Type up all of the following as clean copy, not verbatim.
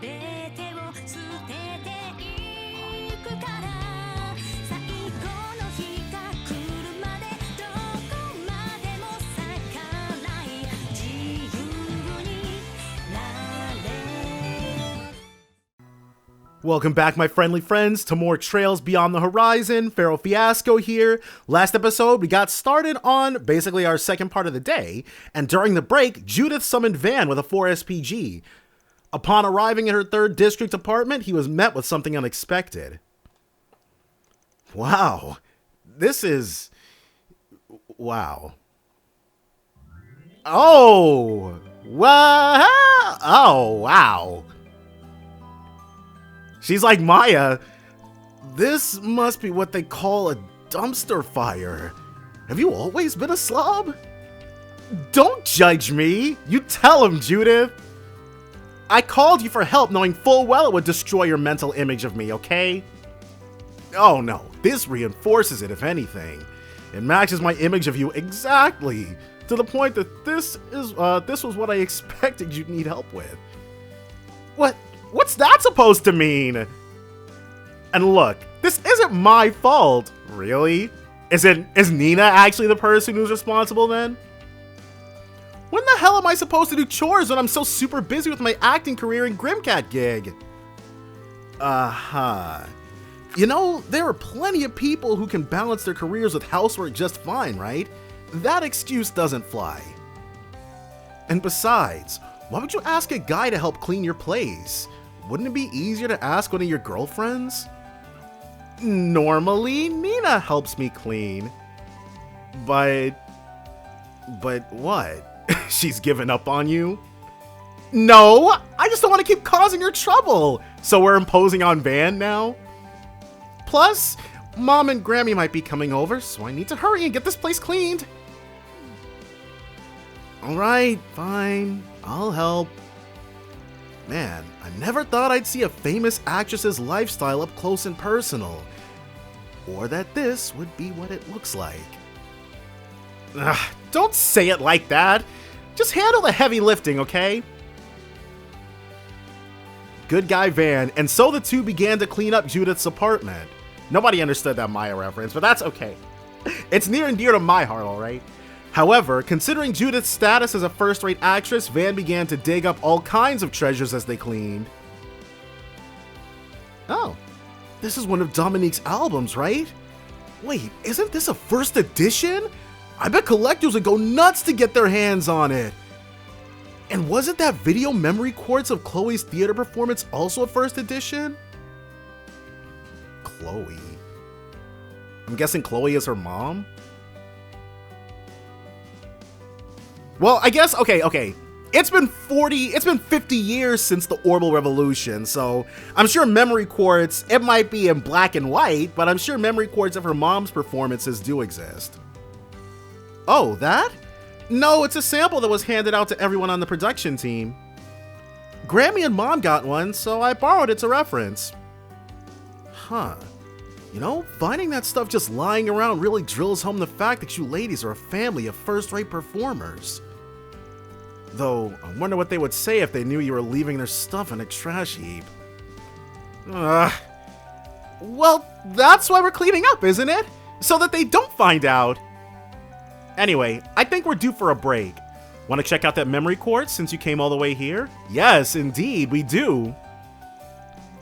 べてを捨てていくから最後の日が来るまでどこまでも逆らい自由になれ Welcome back, my friendly friends, to more Trails Beyond the Horizon. Pharaoh Fiasco here. Last episode, we got started on basically our second part of the day, and during the break, Judith summoned Van with a 4SPG. Upon arriving at her 3rd District apartment, he was met with something unexpected. Wow. This is... wow. Oh! Wow! Oh, wow. She's like, Maya, this must be what they call a dumpster fire. Have you always been a slob? Don't judge me. You tell him, Judith. I called you for help knowing full well it would destroy your mental image of me, okay? Oh no, this reinforces it, if anything. It matches my image of you exactly, to the point that this was what I expected you'd need help with. What's that supposed to mean? And look, this isn't my fault. Really? Is Nina actually the person who's responsible then? When the hell am I supposed to do chores when I'm so super busy with my acting career and Grimcat gig? You know, there are plenty of people who can balance their careers with housework just fine, right? That excuse doesn't fly. And besides, why would you ask a guy to help clean your place? Wouldn't it be easier to ask one of your girlfriends? Normally, Nina helps me clean. But what? She's given up on you? No, I just don't want to keep causing her trouble. So we're imposing on Van now? Plus, Mom and Grammy might be coming over, so I need to hurry and get this place cleaned. Alright, fine. I'll help. Man, I never thought I'd see a famous actress's lifestyle up close and personal. Or that this would be what it looks like. Ugh, don't say it like that. Just handle the heavy lifting, okay? Good guy Van, and so the two began to clean up Judith's apartment. Nobody understood that Maya reference, but that's okay. It's near and dear to my heart, alright? However, considering Judith's status as a first-rate actress, Van began to dig up all kinds of treasures as they cleaned. Oh, this is one of Dominique's albums, right? Wait, isn't this a first edition? I bet collectors would go nuts to get their hands on it. And wasn't that video memory quartz of Chloe's theater performance also a first edition? Chloe? I'm guessing Chloe is her mom? Well, I guess, okay. It's been 50 years since the Orbital Revolution, so I'm sure memory quartz, it might be in black and white, but I'm sure memory quartz of her mom's performances do exist. Oh, that? No, it's a sample that was handed out to everyone on the production team. Grammy and Mom got one, so I borrowed it to reference. Huh. You know, finding that stuff just lying around really drills home the fact that you ladies are a family of first-rate performers. Though, I wonder what they would say if they knew you were leaving their stuff in a trash heap. Well, that's why we're cleaning up, isn't it? So that they don't find out. Anyway, I think we're due for a break. Want to check out that memory quartz since you came all the way here? Yes, indeed, we do.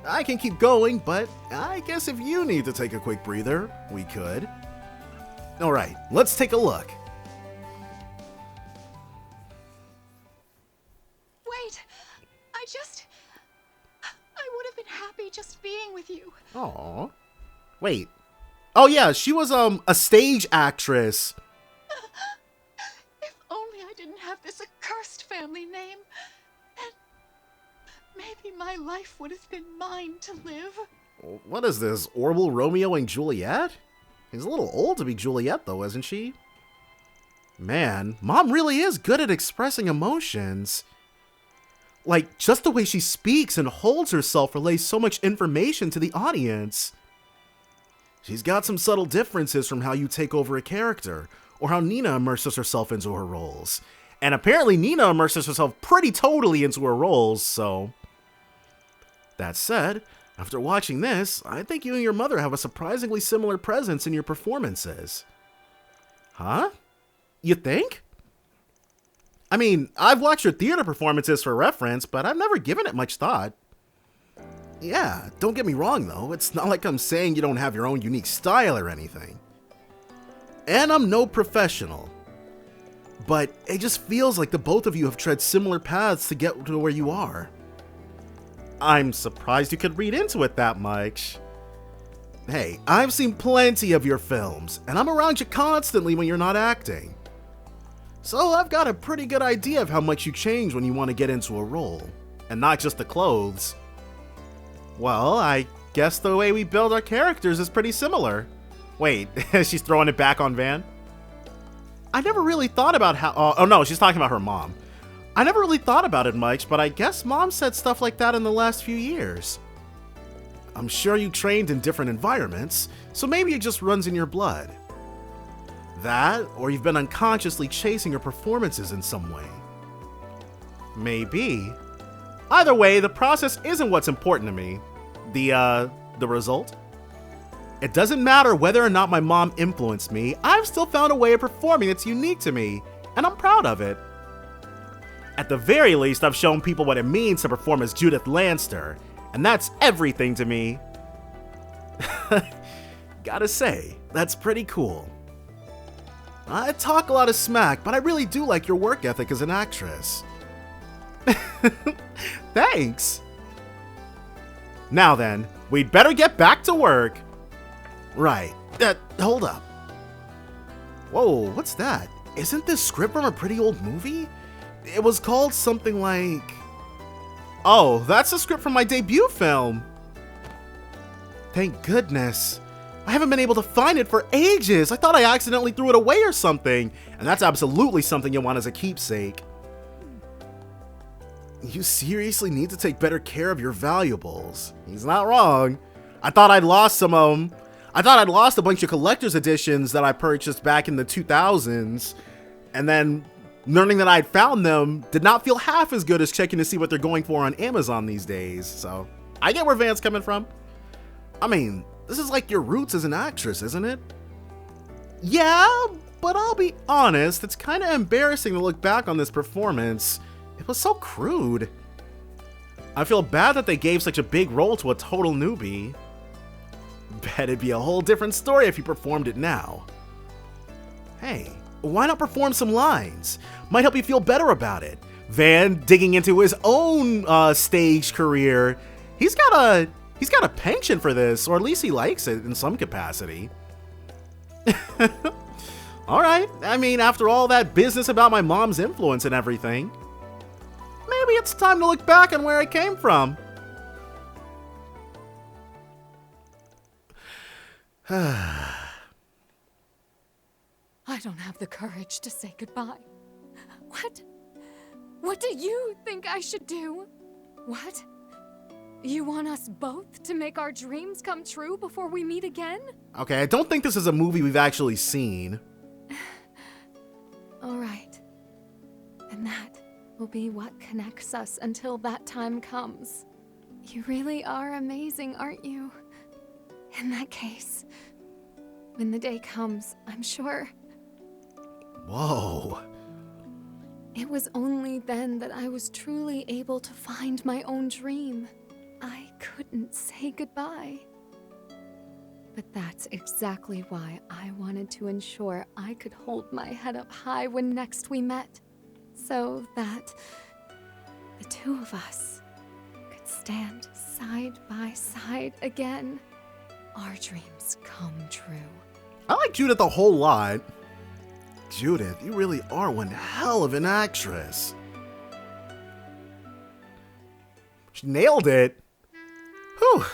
I can keep going, but I guess if you need to take a quick breather, we could. Alright, let's take a look. Wait, I would have been happy just being with you. Aww. Wait. Oh yeah, she was a stage actress. If only I didn't have this accursed family name, then maybe my life would have been mine to live. What is this, Orbital Romeo and Juliet? He's a little old to be Juliet though, isn't she? Man, Mom really is good at expressing emotions. Like, just the way she speaks and holds herself relays so much information to the audience. She's got some subtle differences from how you take over a character, or how Nina immerses herself into her roles. And apparently Nina immerses herself pretty totally into her roles, so... That said, after watching this, I think you and your mother have a surprisingly similar presence in your performances. Huh? You think? I mean, I've watched your theater performances for reference, but I've never given it much thought. Yeah, don't get me wrong though, it's not like I'm saying you don't have your own unique style or anything. And I'm no professional. But it just feels like the both of you have tread similar paths to get to where you are. I'm surprised you could read into it that much. Hey, I've seen plenty of your films, and I'm around you constantly when you're not acting. So I've got a pretty good idea of how much you change when you want to get into a role, and not just the clothes. Well, I guess the way we build our characters is pretty similar. Wait, she's throwing it back on Van? I never really thought about how... oh no, she's talking about her mom. I never really thought about it much, but I guess Mom said stuff like that in the last few years. I'm sure you trained in different environments, so maybe it just runs in your blood. That, or you've been unconsciously chasing your performances in some way. Maybe. Either way, the process isn't what's important to me. The result? It doesn't matter whether or not my mom influenced me, I've still found a way of performing that's unique to me, and I'm proud of it. At the very least, I've shown people what it means to perform as Judith Lanster, and that's everything to me. Gotta say, that's pretty cool. I talk a lot of smack, but I really do like your work ethic as an actress. Thanks. Now then, we'd better get back to work. Right. Hold up. Whoa, what's that? Isn't this script from a pretty old movie? It was called something like... Oh, that's the script from my debut film. Thank goodness. I haven't been able to find it for ages. I thought I accidentally threw it away or something. And that's absolutely something you want as a keepsake. You seriously need to take better care of your valuables. He's not wrong. I thought I'd lost some of them. I thought I'd lost a bunch of collector's editions that I purchased back in the 2000s. And then learning that I'd found them did not feel half as good as checking to see what they're going for on Amazon these days. So I get where Van's coming from. I mean, this is like your roots as an actress, isn't it? Yeah, but I'll be honest, it's kind of embarrassing to look back on this performance. It was so crude. I feel bad that they gave such a big role to a total newbie. Bet it'd be a whole different story if you performed it now. Hey, why not perform some lines? Might help you feel better about it. Van digging into his own stage career. He's got a penchant for this, or at least he likes it in some capacity. Alright, I mean, after all that business about my mom's influence and everything, maybe it's time to look back on where I came from. I don't have the courage to say goodbye. What do you think I should do? What? You want us both to make our dreams come true before we meet again? Okay, I don't think this is a movie we've actually seen. All right. And that will be what connects us until that time comes. You really are amazing, aren't you? In that case, when the day comes, I'm sure. Whoa. It was only then that I was truly able to find my own dream. I couldn't say goodbye. But that's exactly why I wanted to ensure I could hold my head up high when next we met, so that the two of us could stand side by side again. Our dreams come true. I like Judith a whole lot. Judith, you really are one hell of an actress. She nailed it. Whew.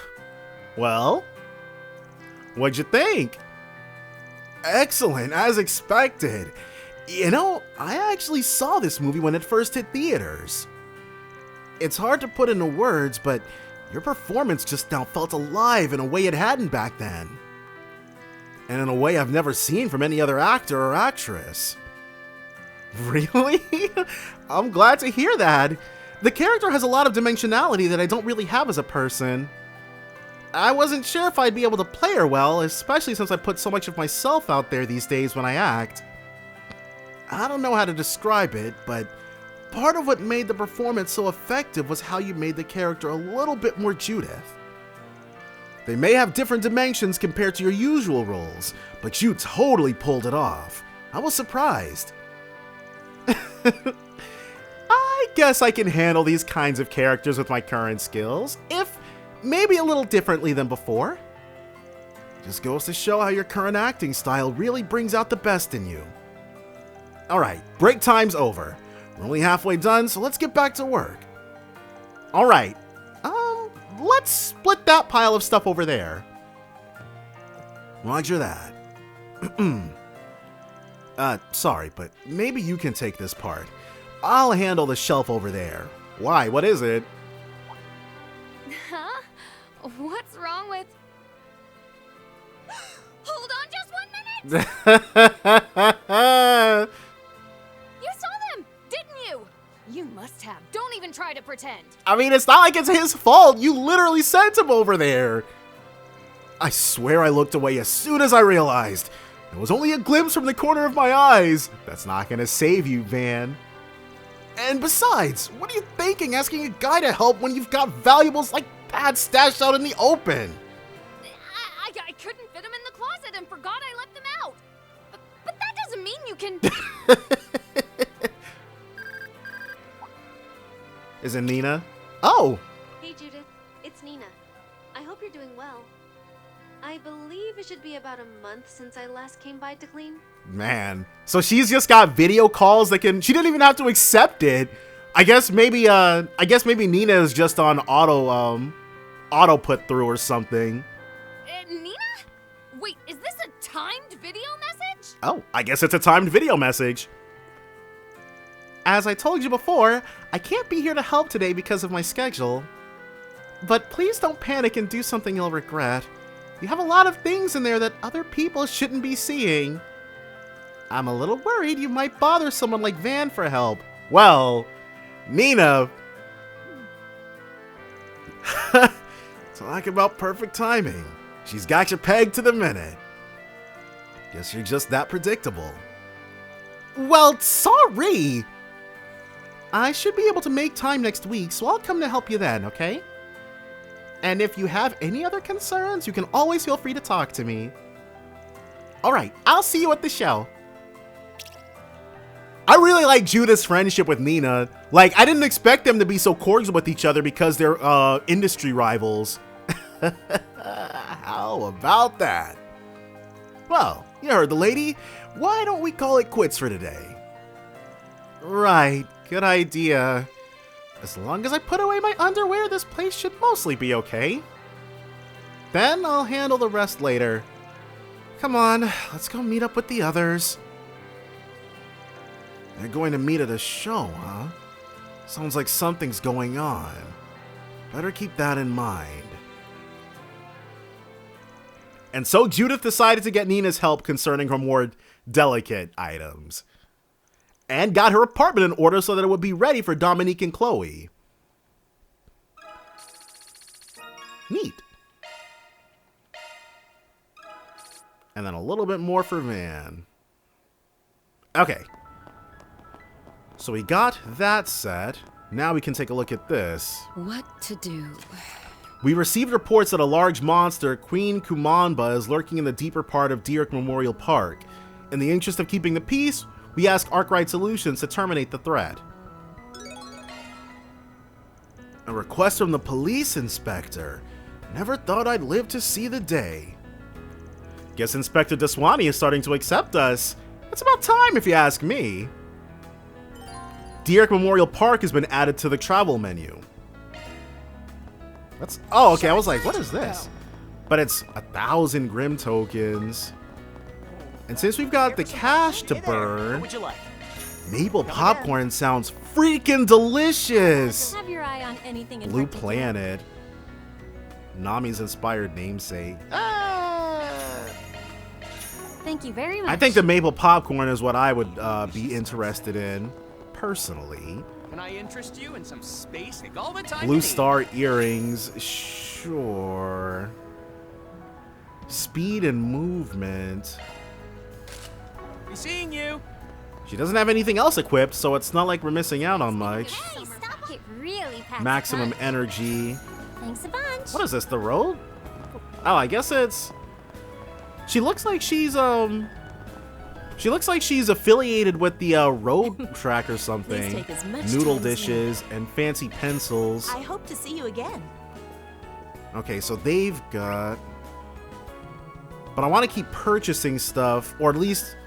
Well, what'd you think? Excellent, as expected. You know, I actually saw this movie when it first hit theaters. It's hard to put into words, but your performance just now felt alive in a way it hadn't back then. And in a way I've never seen from any other actor or actress. Really? I'm glad to hear that. The character has a lot of dimensionality that I don't really have as a person. I wasn't sure if I'd be able to play her well, especially since I put so much of myself out there these days when I act. I don't know how to describe it, but part of what made the performance so effective was how you made the character a little bit more Judith. They may have different dimensions compared to your usual roles, but you totally pulled it off. I was surprised. I guess I can handle these kinds of characters with my current skills, if maybe a little differently than before. Just goes to show how your current acting style really brings out the best in you. Alright, break time's over. We're only halfway done, so let's get back to work. Alright, let's split that pile of stuff over there. Roger that. Sorry, but maybe you can take this part. I'll handle the shelf over there. Why, what is it? Huh? What's wrong with... Hold on just 1 minute! You saw them, didn't you? You must have. Don't even try to pretend. I mean, it's not like it's his fault. You literally sent him over there. I swear I looked away as soon as I realized. It was only a glimpse from the corner of my eyes. That's not gonna save you, Van. And besides, what are you thinking asking a guy to help when you've got valuables like that stashed out in the open? I couldn't fit them in the closet and forgot I left them out. But that doesn't mean you can... Is it Nina? Oh! Hey Judith, it's Nina. I hope you're doing well. I believe it should be about a month since I last came by to clean. Man. So she's just got video calls that can... She didn't even have to accept it. I guess maybe Nina is just on auto put through or something. Nina? Wait, is this a timed video message? Oh, I guess it's a timed video message. As I told you before, I can't be here to help today because of my schedule. But please don't panic and do something you'll regret. You have a lot of things in there that other people shouldn't be seeing. I'm a little worried you might bother someone like Van for help. Well, Nina. Talk about perfect timing. She's got you pegged to the minute. Guess you're just that predictable. Well, sorry. I should be able to make time next week, so I'll come to help you then, okay? And if you have any other concerns, you can always feel free to talk to me. Alright, I'll see you at the show. I really like Judith's friendship with Nina. Like, I didn't expect them to be so cordial with each other because they're industry rivals. How about that? Well, you heard the lady. Why don't we call it quits for today? Right, good idea. As long as I put away my underwear, this place should mostly be okay. Then I'll handle the rest later. Come on, let's go meet up with the others. They're going to meet at a show, huh? Sounds like something's going on. Better keep that in mind. And so Judith decided to get Nina's help concerning her more delicate items. And got her apartment in order so that it would be ready for Dominique and Chloe. Neat. And then a little bit more for Van. Okay. So we got that set. Now we can take a look at this. What to do? We received reports that a large monster, Queen Kumamba, is lurking in the deeper part of Deerick Memorial Park. In the interest of keeping the peace, we ask Arkwright Solutions to terminate the threat. A request from the police inspector. Never thought I'd live to see the day. Guess Inspector Deswani is starting to accept us. It's about time if you ask me. Deerick Memorial Park has been added to the travel menu. Oh, okay, I was like, what is this? But it's 1,000 Grim tokens. And since we've got the cash to burn, What would you like? maple popcorn sounds freaking delicious. Have your eye on anything in Blue particular? Planet. Nami's inspired namesake. Thank you very much. I think the maple popcorn is what I would be interested in, personally. Can I interest you in some space? Take all the time Blue you need. star earrings. Sure. Speed and movement. Be seeing you. She doesn't have anything else equipped, so it's not like we're missing out on much. Hey, stop it! Really packs a Maximum punch. energy. Thanks a bunch. What is this, the road? Oh, I guess it's... She looks like she's affiliated with the road track or something. take as much Noodle time as dishes and fancy pencils. I hope to see you again. Okay, so they've got... But I want to keep purchasing stuff, or at least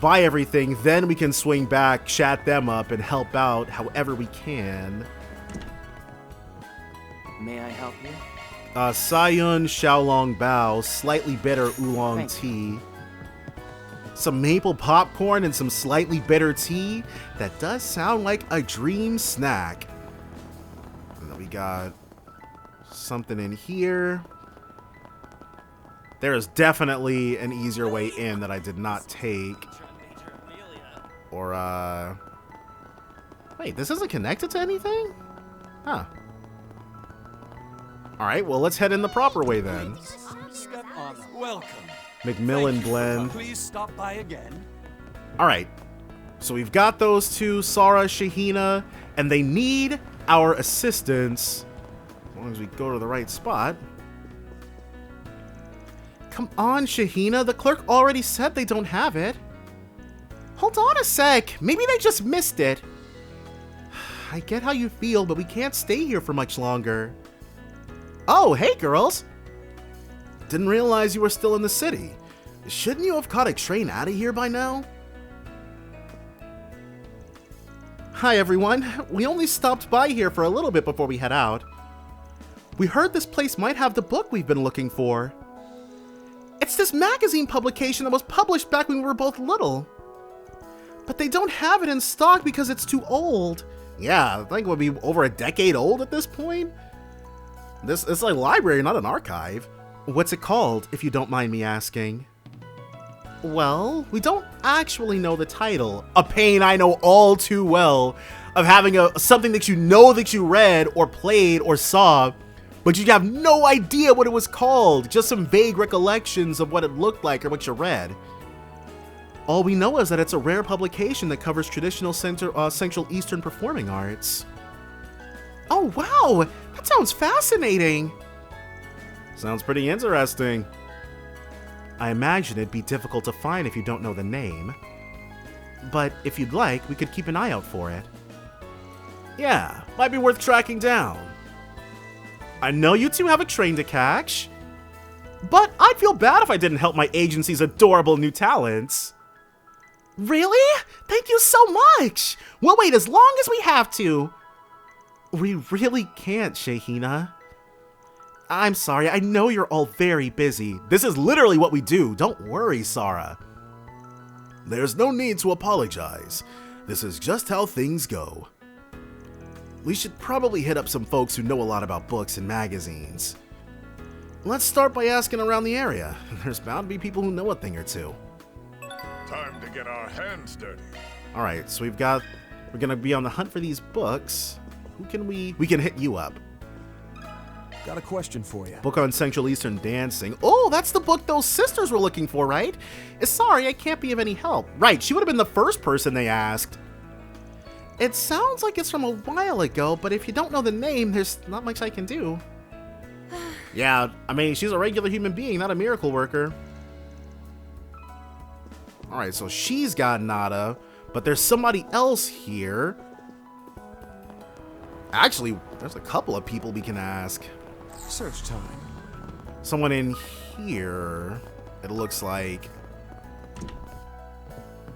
buy everything, then we can swing back, chat them up, and help out however we can. May I help you? Sayun Xiaolong Bao, slightly bitter oolong Thank tea. Some maple popcorn and some slightly bitter tea. That does sound like a dream snack. And then we got something in here. There is definitely an easier way in that I did not take. Or, wait, this isn't connected to anything? Huh. Alright, well, let's head in the proper way then. Step on. Welcome. Macmillan Thank you. blend. Please stop by again. Alright, so we've got those two, Sara, Shahina, and they need our assistance. As long as we go to the right spot. Come on, Shahina, the clerk already said they don't have it. Hold on a sec, maybe they just missed it. I get how you feel, but we can't stay here for much longer. Oh, hey girls! Didn't realize you were still in the city. Shouldn't you have caught a train out of here by now? Hi everyone, we only stopped by here for a little bit before we head out. We heard this place might have the book we've been looking for. It's this magazine publication that was published back when we were both little. But they don't have it in stock because it's too old. Yeah, I think it would be over a decade old at this point. It's like a library, not an archive. What's it called, if you don't mind me asking? Well, we don't actually know the title. A pain I know all too well of having something that you know that you read or played or saw, but you have no idea what it was called. Just some vague recollections of what it looked like or what you read. All we know is that it's a rare publication that covers traditional Central Eastern performing arts. Oh wow, that sounds fascinating. Sounds pretty interesting. I imagine it'd be difficult to find if you don't know the name. But if you'd like, we could keep an eye out for it. Yeah, might be worth tracking down. I know you two have a train to catch, but I'd feel bad if I didn't help my agency's adorable new talents. Really? Thank you so much! We'll wait as long as we have to. We really can't, Shahina. I'm sorry, I know you're all very busy. This is literally what we do. Don't worry, Sara. There's no need to apologize. This is just how things go. We should probably hit up some folks who know a lot about books and magazines. Let's start by asking around the area. There's bound to be people who know a thing or two. Time to get our hands dirty. Alright, so we're gonna be on the hunt for these books. Who can we can hit you up. Got a question for you. Book on Central Eastern dancing. Oh, that's the book those sisters were looking for, right? Sorry, I can't be of any help. Right, she would have been the first person they asked. It sounds like it's from a while ago, but if you don't know the name, there's not much I can do. Yeah, I mean, she's a regular human being, not a miracle worker. Alright, so she's got nada, but there's somebody else here. Actually, there's a couple of people we can ask. Search time. Someone in here, it looks like.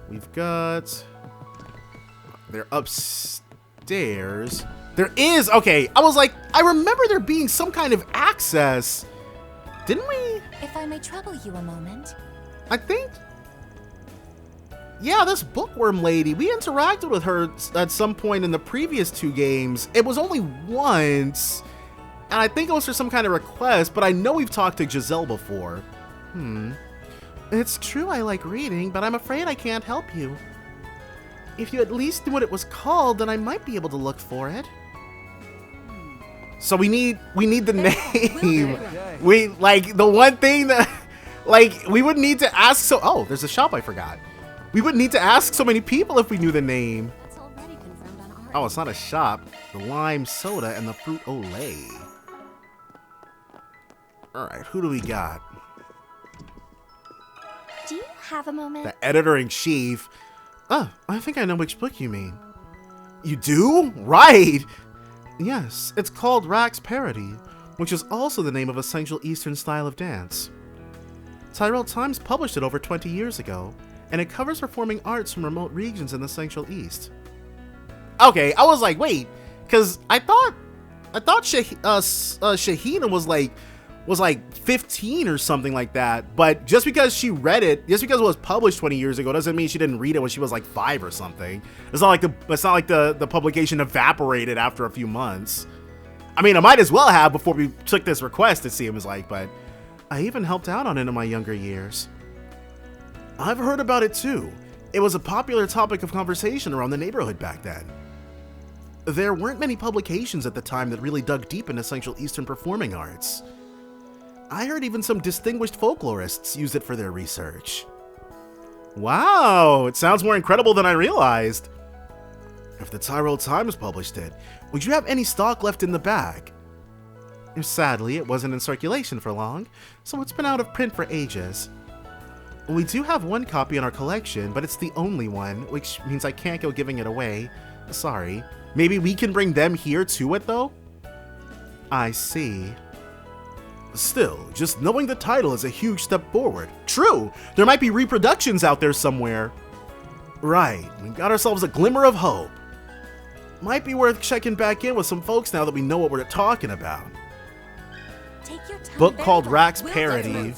We've got... They're upstairs. There is... Okay, I was like, I remember there being some kind of access. Didn't we? If I may trouble you a moment. I think... Yeah, this bookworm lady, we interacted with her at some point in the previous two games. It was only once, and I think it was for some kind of request, but I know we've talked to Giselle before. It's true I like reading, but I'm afraid I can't help you. If you at least knew what it was called, then I might be able to look for it. So we need the name. We, like, the one thing that, like, we would need to ask, so, oh, there's a shop I forgot. We would need to ask so many people if we knew the name. That's already confirmed on our Oh, it's not a shop. The lime soda and the fruit olay. Alright, who do we got? Do you have a moment? The editor-in-chief. Oh, I think I know which book you mean. You do? Right! Yes, it's called Rax Parody, which is also the name of a Central Eastern style of dance. Tyrell Times published it over 20 years ago, and it covers performing arts from remote regions in the Central East. Okay, I was like, wait, because I thought Shahina was like 15 or something like that, but just because she read it, just because it was published 20 years ago, doesn't mean she didn't read it when she was like 5 or something. It's not like the publication evaporated after a few months. I mean, I might as well have before we took this request, it seems like, but I even helped out on it in my younger years. I've heard about it too. It was a popular topic of conversation around the neighborhood back then. There weren't many publications at the time that really dug deep into Central Eastern performing arts. I heard even some distinguished folklorists use it for their research. Wow, it sounds more incredible than I realized. If the Tyrell Times published it, would you have any stock left in the bag? Sadly, it wasn't in circulation for long, so it's been out of print for ages. We do have one copy in our collection, but it's the only one, which means I can't go giving it away. Sorry. Maybe we can bring them here to it, though? I see. Still, just knowing the title is a huge step forward. True, there might be reproductions out there somewhere. Right, we got ourselves a glimmer of hope. Might be worth checking back in with some folks now that we know what we're talking about. Take your time. Book called Very Rax well. Parody.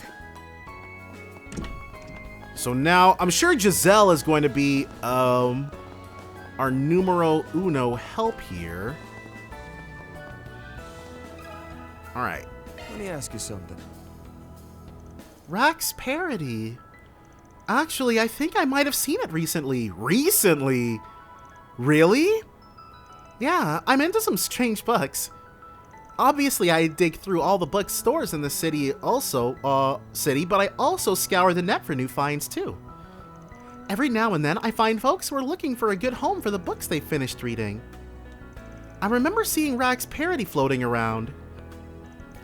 So now, I'm sure Giselle is going to be, our numero uno help here. Alright. Let me ask you something. Rax Parody. Actually, I think I might have seen it recently. Recently? Really? Yeah, I'm into some strange books. Obviously, I dig through all the bookstores in the city but I also scour the net for new finds too. Every now and then, I find folks who are looking for a good home for the books they finished reading. I remember seeing Rax Parody floating around.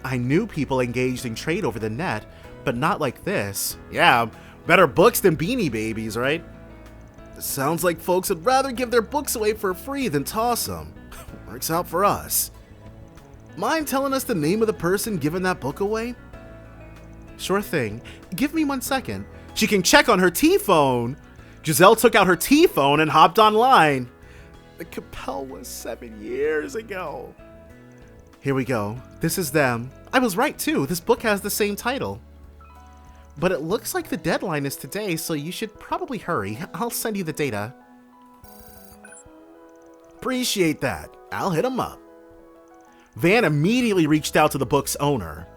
I knew people engaged in trade over the net, but not like this. Yeah, better books than Beanie Babies, right? Sounds like folks would rather give their books away for free than toss them. Works out for us. Mind telling us the name of the person giving that book away? Sure thing. Give me 1 second. She can check on her T-phone. Giselle took out her T-phone and hopped online. The Capel was 7 years ago. Here we go. This is them. I was right too. This book has the same title. But it looks like the deadline is today, so you should probably hurry. I'll send you the data. Appreciate that. I'll hit him up. Van immediately reached out to the book's owner.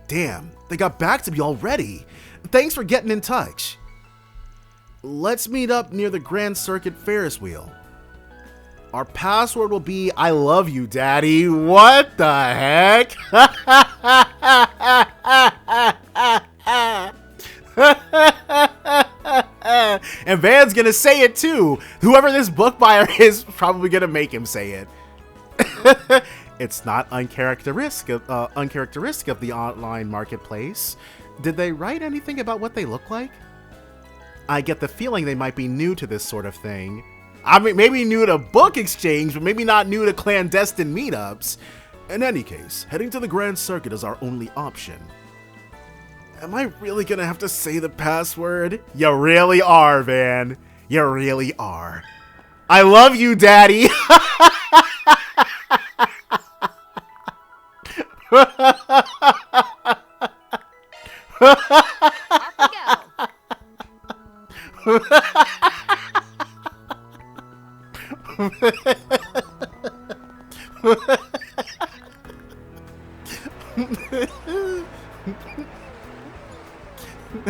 Damn, they got back to me already. Thanks for getting in touch. Let's meet up near the Grand Circuit Ferris wheel. Our password will be, I love you, Daddy. What the heck? And Van's gonna say it too. Whoever this book buyer is probably gonna make him say it. It's not uncharacteristic of the online marketplace. Did they write anything about what they look like? I get the feeling they might be new to this sort of thing. I mean, maybe new to book exchange, but maybe not new to clandestine meetups. In any case, heading to the Grand Circuit is our only option. Am I really gonna have to say the password? You really are, Van. You really are. I love you, Daddy.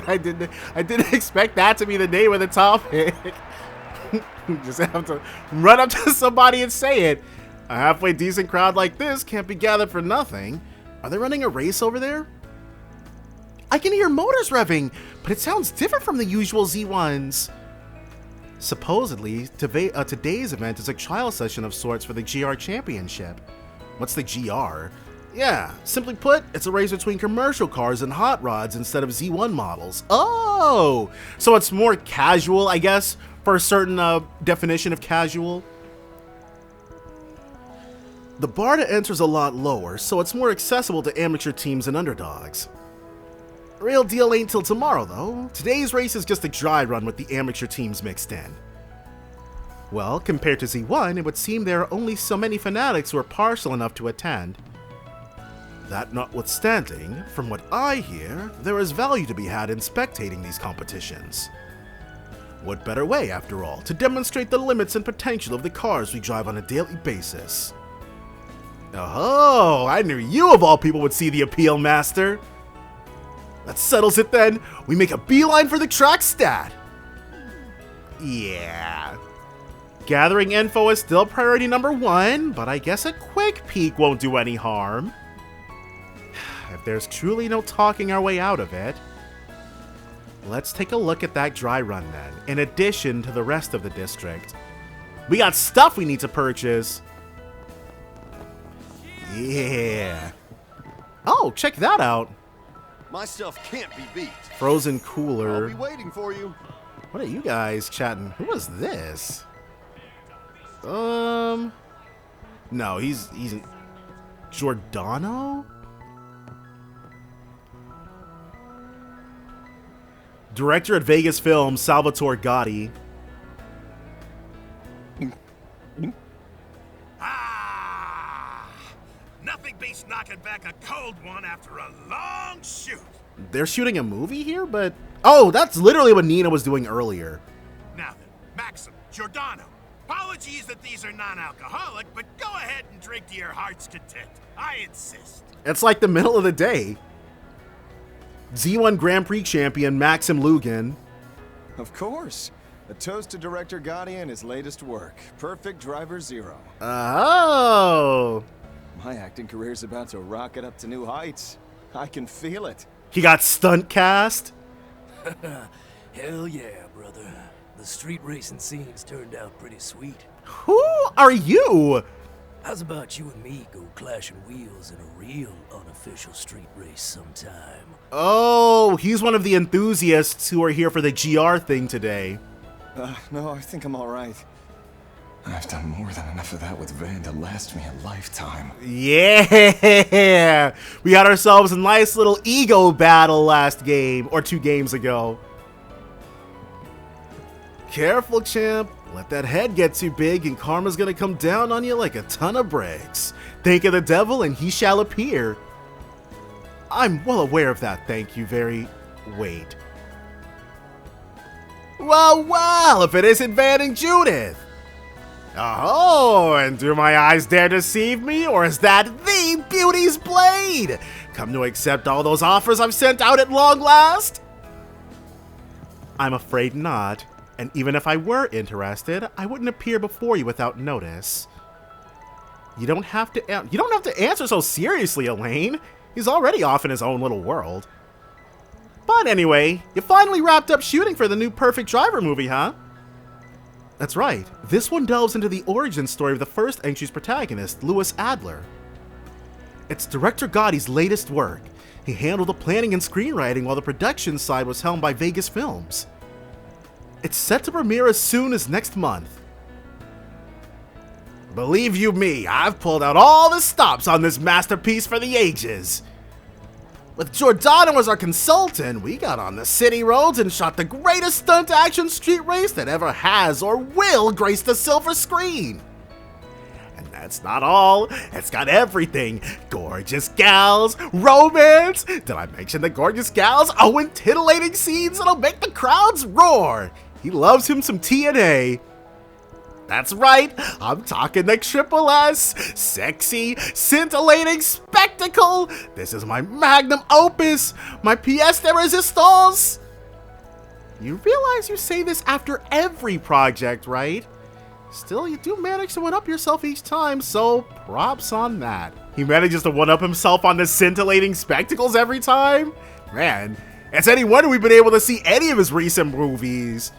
I didn't expect that to be the name of the topic. You just have to run up to somebody and say it. A halfway decent crowd like this can't be gathered for nothing. Are they running a race over there? I can hear motors revving, but it sounds different from the usual Z1s. Supposedly, today's event is a trial session of sorts for the GR Championship. What's the GR? Yeah, simply put, it's a race between commercial cars and hot rods instead of Z1 models. Oh! So it's more casual, I guess, for a certain definition of casual. The bar to enter is a lot lower, so it's more accessible to amateur teams and underdogs. Real deal ain't till tomorrow, though. Today's race is just a dry run with the amateur teams mixed in. Well, compared to Z1, it would seem there are only so many fanatics who are partial enough to attend. That notwithstanding, from what I hear, there is value to be had in spectating these competitions. What better way, after all, to demonstrate the limits and potential of the cars we drive on a daily basis? Oh, I knew you of all people would see the appeal, Master. That settles it then. We make a beeline for the track stat. Yeah. Gathering info is still priority number 1, but I guess a quick peek won't do any harm. If there's truly no talking our way out of it, let's take a look at that dry run then, in addition to the rest of the district. We got stuff we need to purchase. Yeah. Oh, check that out. My stuff can't be beat. Frozen cooler. I'll be waiting for you. What are you guys chatting? Who is this? No, he's Giordano? Director at Vegas Films, Salvatore Gotti. Nothing beats knocking back a cold one after a long shoot. They're shooting a movie here, but... Oh, that's literally what Nina was doing earlier. Now then, Maxim, Giordano. Apologies that these are non-alcoholic, but go ahead and drink to your heart's content. I insist. It's like the middle of the day. Z1 Grand Prix champion Maxim Lugin. Of course. A toast to Director Gotti and his latest work, Perfect Driver Zero. Oh! My acting career's about to rocket up to new heights. I can feel it. He got stunt cast? Hell yeah, brother. The street racing scenes turned out pretty sweet. Who are you? How's about you and me go clashing wheels in a real unofficial street race sometime? Oh, he's one of the enthusiasts who are here for the GR thing today. No, I think I'm all right. I've done more than enough of that with Van to last me a lifetime. Yeah! We had ourselves a nice little ego battle last game, or 2 games ago. Careful, champ. Let that head get too big and karma's gonna come down on you like a ton of bricks. Think of the devil and he shall appear. I'm well aware of that, thank you very... Wait. Well, if it isn't Van and Judith! Oh, and do my eyes dare deceive me, or is that the Beauty's Blade? Come to accept all those offers I've sent out at long last? I'm afraid not, and even if I were interested, I wouldn't appear before you without notice. You don't have to answer so seriously, Elaine. He's already off in his own little world. But anyway, you finally wrapped up shooting for the new Perfect Driver movie, huh? That's right. This one delves into the origin story of the first entry's protagonist, Louis Adler. It's Director Gotti's latest work. He handled the planning and screenwriting while the production side was helmed by Vegas Films. It's set to premiere as soon as next month. Believe you me, I've pulled out all the stops on this masterpiece for the ages. With Giordano as our consultant, we got on the city roads and shot the greatest stunt action street race that ever has or will grace the silver screen. And that's not all. It's got everything. Gorgeous gals, romance. Did I mention the gorgeous gals? Oh, and titillating scenes that'll make the crowds roar. He loves him some TNA. That's right, I'm talking the Triple S, sexy, scintillating spectacle. This is my magnum opus, my pièce de résistance. You realize you say this after every project, right? Still, you do manage to one-up yourself each time, so props on that. He manages to one-up himself on the scintillating spectacles every time? Man, it's any wonder we've been able to see any of his recent movies.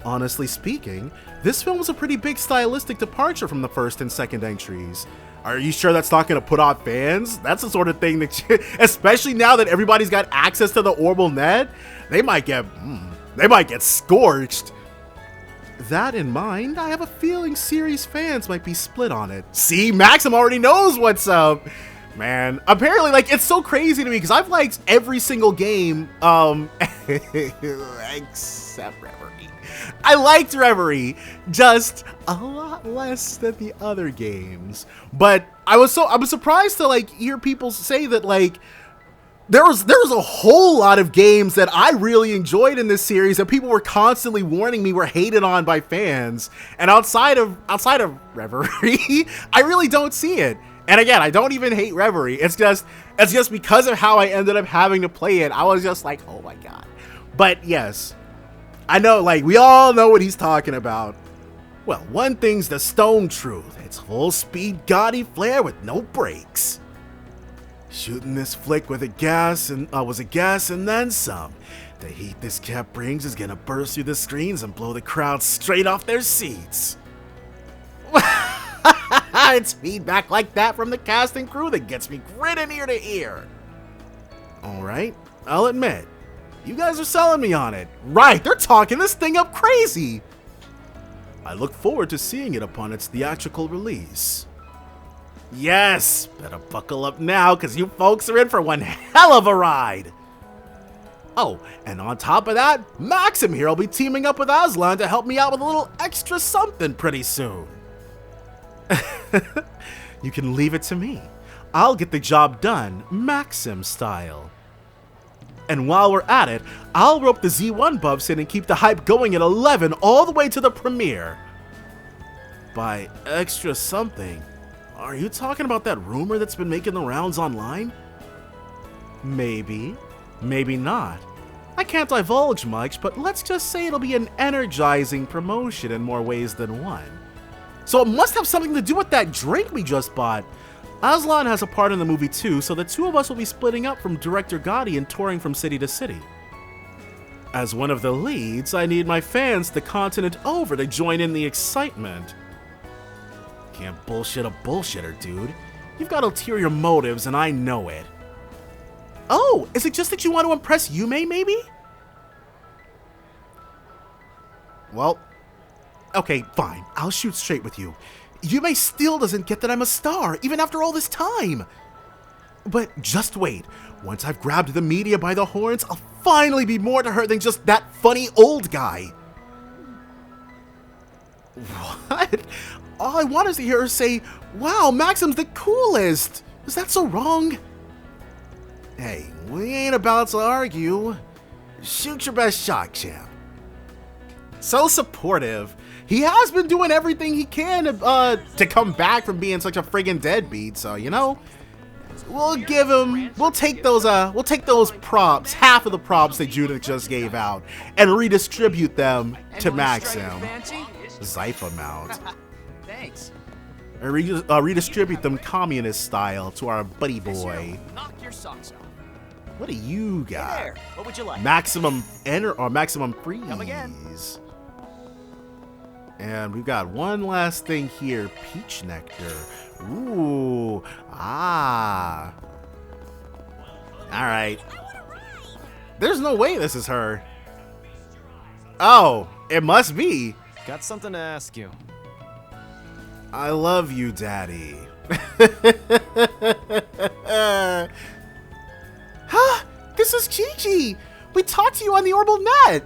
Honestly speaking, this film was a pretty big stylistic departure from the first and second entries. Are you sure that's not going to put off fans? That's the sort of thing that, especially now that everybody's got access to the Orbital Net, they might get scorched. That in mind, I have a feeling series fans might be split on it. See, Maxim already knows what's up. Man, apparently, like, it's so crazy to me because I've liked every single game, except Reverie. I liked Reverie, just a lot less than the other games. But I was surprised to like hear people say that like there was a whole lot of games that I really enjoyed in this series that people were constantly warning me were hated on by fans. And outside of Reverie, I really don't see it. And again, I don't even hate Reverie. It's just because of how I ended up having to play it. I was just like, oh my god. But yes, I know, like, we all know what he's talking about. Well, one thing's the stone truth. It's full speed gaudy flair with no brakes. Shooting this flick with a gas and then some. The heat this cap brings is gonna burst through the screens and blow the crowd straight off their seats. It's feedback like that from the cast and crew that gets me grinning ear to ear. Alright, I'll admit, you guys are selling me on it. Right, they're talking this thing up crazy. I look forward to seeing it upon its theatrical release. Yes, better buckle up now because you folks are in for one hell of a ride. Oh, and on top of that, Maxim here will be teaming up with Aslan to help me out with a little extra something pretty soon. You can leave it to me. I'll get the job done, Maxim style. And while we're at it, I'll rope the Z1 buffs in and keep the hype going at 11 all the way to the premiere. By extra something, are you talking about that rumor that's been making the rounds online? Maybe, maybe not. I can't divulge much, but let's just say it'll be an energizing promotion in more ways than one. So it must have something to do with that drink we just bought. Aslan has a part in the movie too, so the two of us will be splitting up from director Gotti and touring from city to city. As one of the leads, I need my fans the continent over to join in the excitement. Can't bullshit a bullshitter, dude. You've got ulterior motives and I know it. Oh, is it just that you want to impress Yume, maybe? Well, okay, fine. I'll shoot straight with you. Yume still doesn't get that I'm a star, even after all this time. But just wait. Once I've grabbed the media by the horns, I'll finally be more to her than just that funny old guy. What? All I want is to hear her say, wow, Maxim's the coolest. Is that so wrong? Hey, we ain't about to argue. Shoot your best shot, champ. So supportive. He has been doing everything he can to come back from being such a friggin' deadbeat, so, you know, we'll take those props, half of the props that Judith just gave out, and redistribute them to Maxim. Zypha mount. Thanks. And redistribute them communist style to our buddy boy. Knock your socks off. What do you got? Hey there. What would you like? Maximum enter or maximum freeze. Come again. And we've got one last thing here, peach nectar. Ooh, ah. All right. There's no way this is her. Oh, it must be. Got something to ask you. I love you, Daddy. Huh? This is Gigi. We talked to you on the Orbital Net.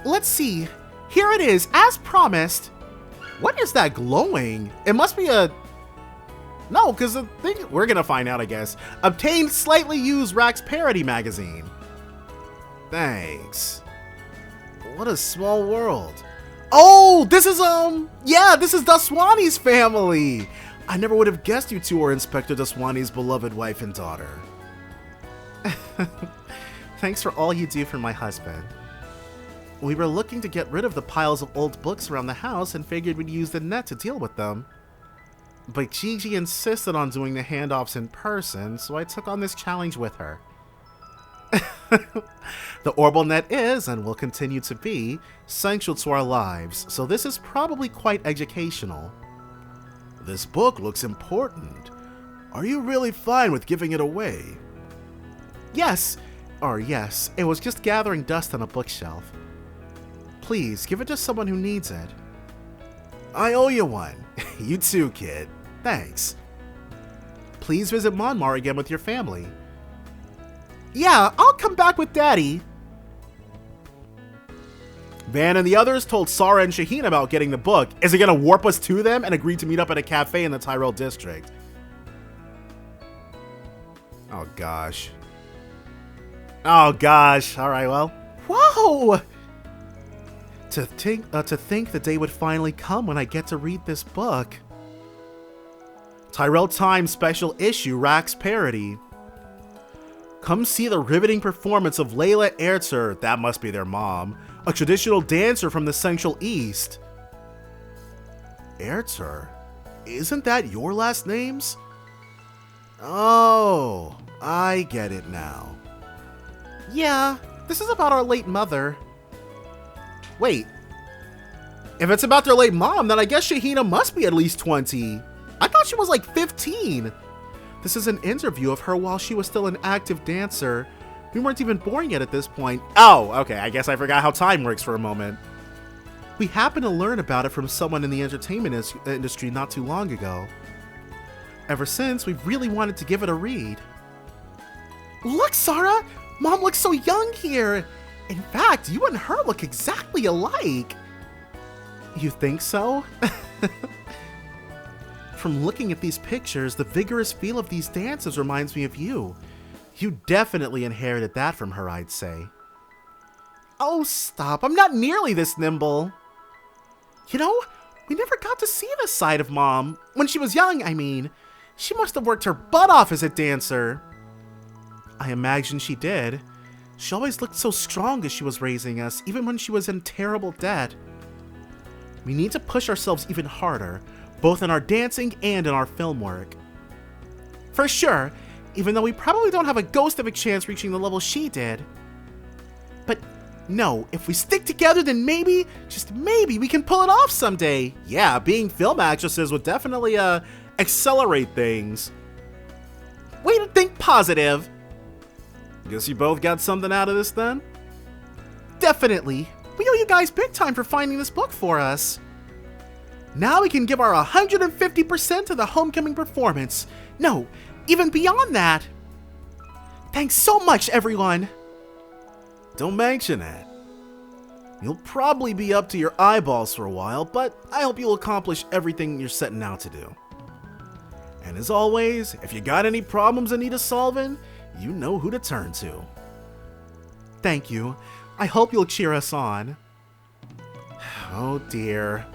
Let's see. Here it is, as promised. What is that glowing? It must be a... No, because the thing... We're going to find out, I guess. Obtained slightly used Rax Parody magazine. Thanks. What a small world. Oh, this is, yeah, this is Daswani's family. I never would have guessed you two were Inspector Daswani's beloved wife and daughter. Thanks for all you do for my husband. We were looking to get rid of the piles of old books around the house and figured we'd use the net to deal with them. But Gigi insisted on doing the handoffs in person, so I took on this challenge with her. The Orbital Net is, and will continue to be, central to our lives, so this is probably quite educational. This book looks important. Are you really fine with giving it away? Yes, it was just gathering dust on a bookshelf. Please, give it to someone who needs it. I owe you one. You too, kid. Thanks. Please visit Monmar again with your family. Yeah, I'll come back with Daddy. Van and the others told Sara and Shaheen about getting the book. Is it gonna warp us to them and agree to meet up at a cafe in the Tyrell district? Oh gosh. Oh gosh. Alright, well. Whoa! To think the day would finally come when I get to read this book. Tyrell Times special issue Rax parody. Come see the riveting performance of Layla Erzer, that must be their mom, a traditional dancer from the Central East. Erzer? Isn't that your last names? Oh, I get it now. Yeah, this is about our late mother. Wait, if it's about their late mom, then I guess Shahina must be at least 20. I thought she was like 15. This is an interview of her while she was still an active dancer. We weren't even born yet at this point. Oh, okay, I guess I forgot how time works for a moment. We happened to learn about it from someone in the entertainment industry not too long ago. Ever since, we've really wanted to give it a read. Look, Sara! Mom looks so young here! In fact, you and her look exactly alike! You think so? From looking at these pictures, the vigorous feel of these dances reminds me of you. You definitely inherited that from her, I'd say. Oh, stop. I'm not nearly this nimble. You know, we never got to see this side of Mom. When she was young, I mean. She must have worked her butt off as a dancer. I imagine she did. She always looked so strong as she was raising us, even when she was in terrible debt. We need to push ourselves even harder, both in our dancing and in our film work. For sure, even though we probably don't have a ghost of a chance reaching the level she did. But no, if we stick together, then maybe, just maybe, we can pull it off someday. Yeah, being film actresses would definitely accelerate things. Way to think positive. Guess you both got something out of this then? Definitely. We owe you guys big time for finding this book for us. Now we can give our 150% to the homecoming performance. No, even beyond that. Thanks so much, everyone. Don't mention it. You'll probably be up to your eyeballs for a while, but I hope you'll accomplish everything you're setting out to do. And as always, if you got any problems that need a solving, you know who to turn to. Thank you. I hope you'll cheer us on. Oh dear.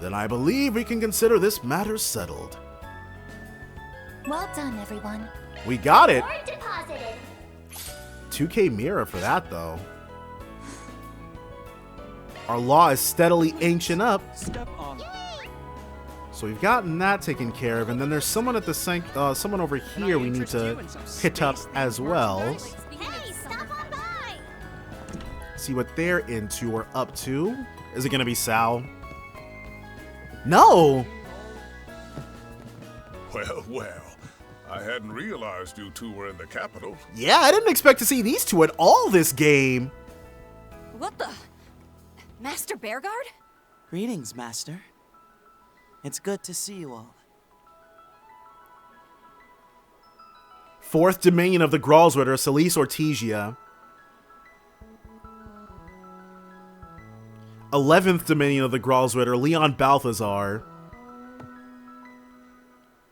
Then I believe we can consider this matter settled. Well done, everyone. We got it! Word deposited. 2K Mira for that, though. Our law is steadily ancient up. Step on. So we've gotten that taken care of, and then there's someone at the someone over here we need to hit up as well. Hey, stop on by. See what they're into or up to. Is it gonna be Sal? No! Well, well. I hadn't realized you two were in the capital. Yeah, I didn't expect to see these two at all this game. What the? Master Bearguard? Greetings, Master. It's good to see you all. Fourth Dominion of the Gralsritter, Celise Ortesia. 11th Dominion of the Gralsritter, Leon Balthazar.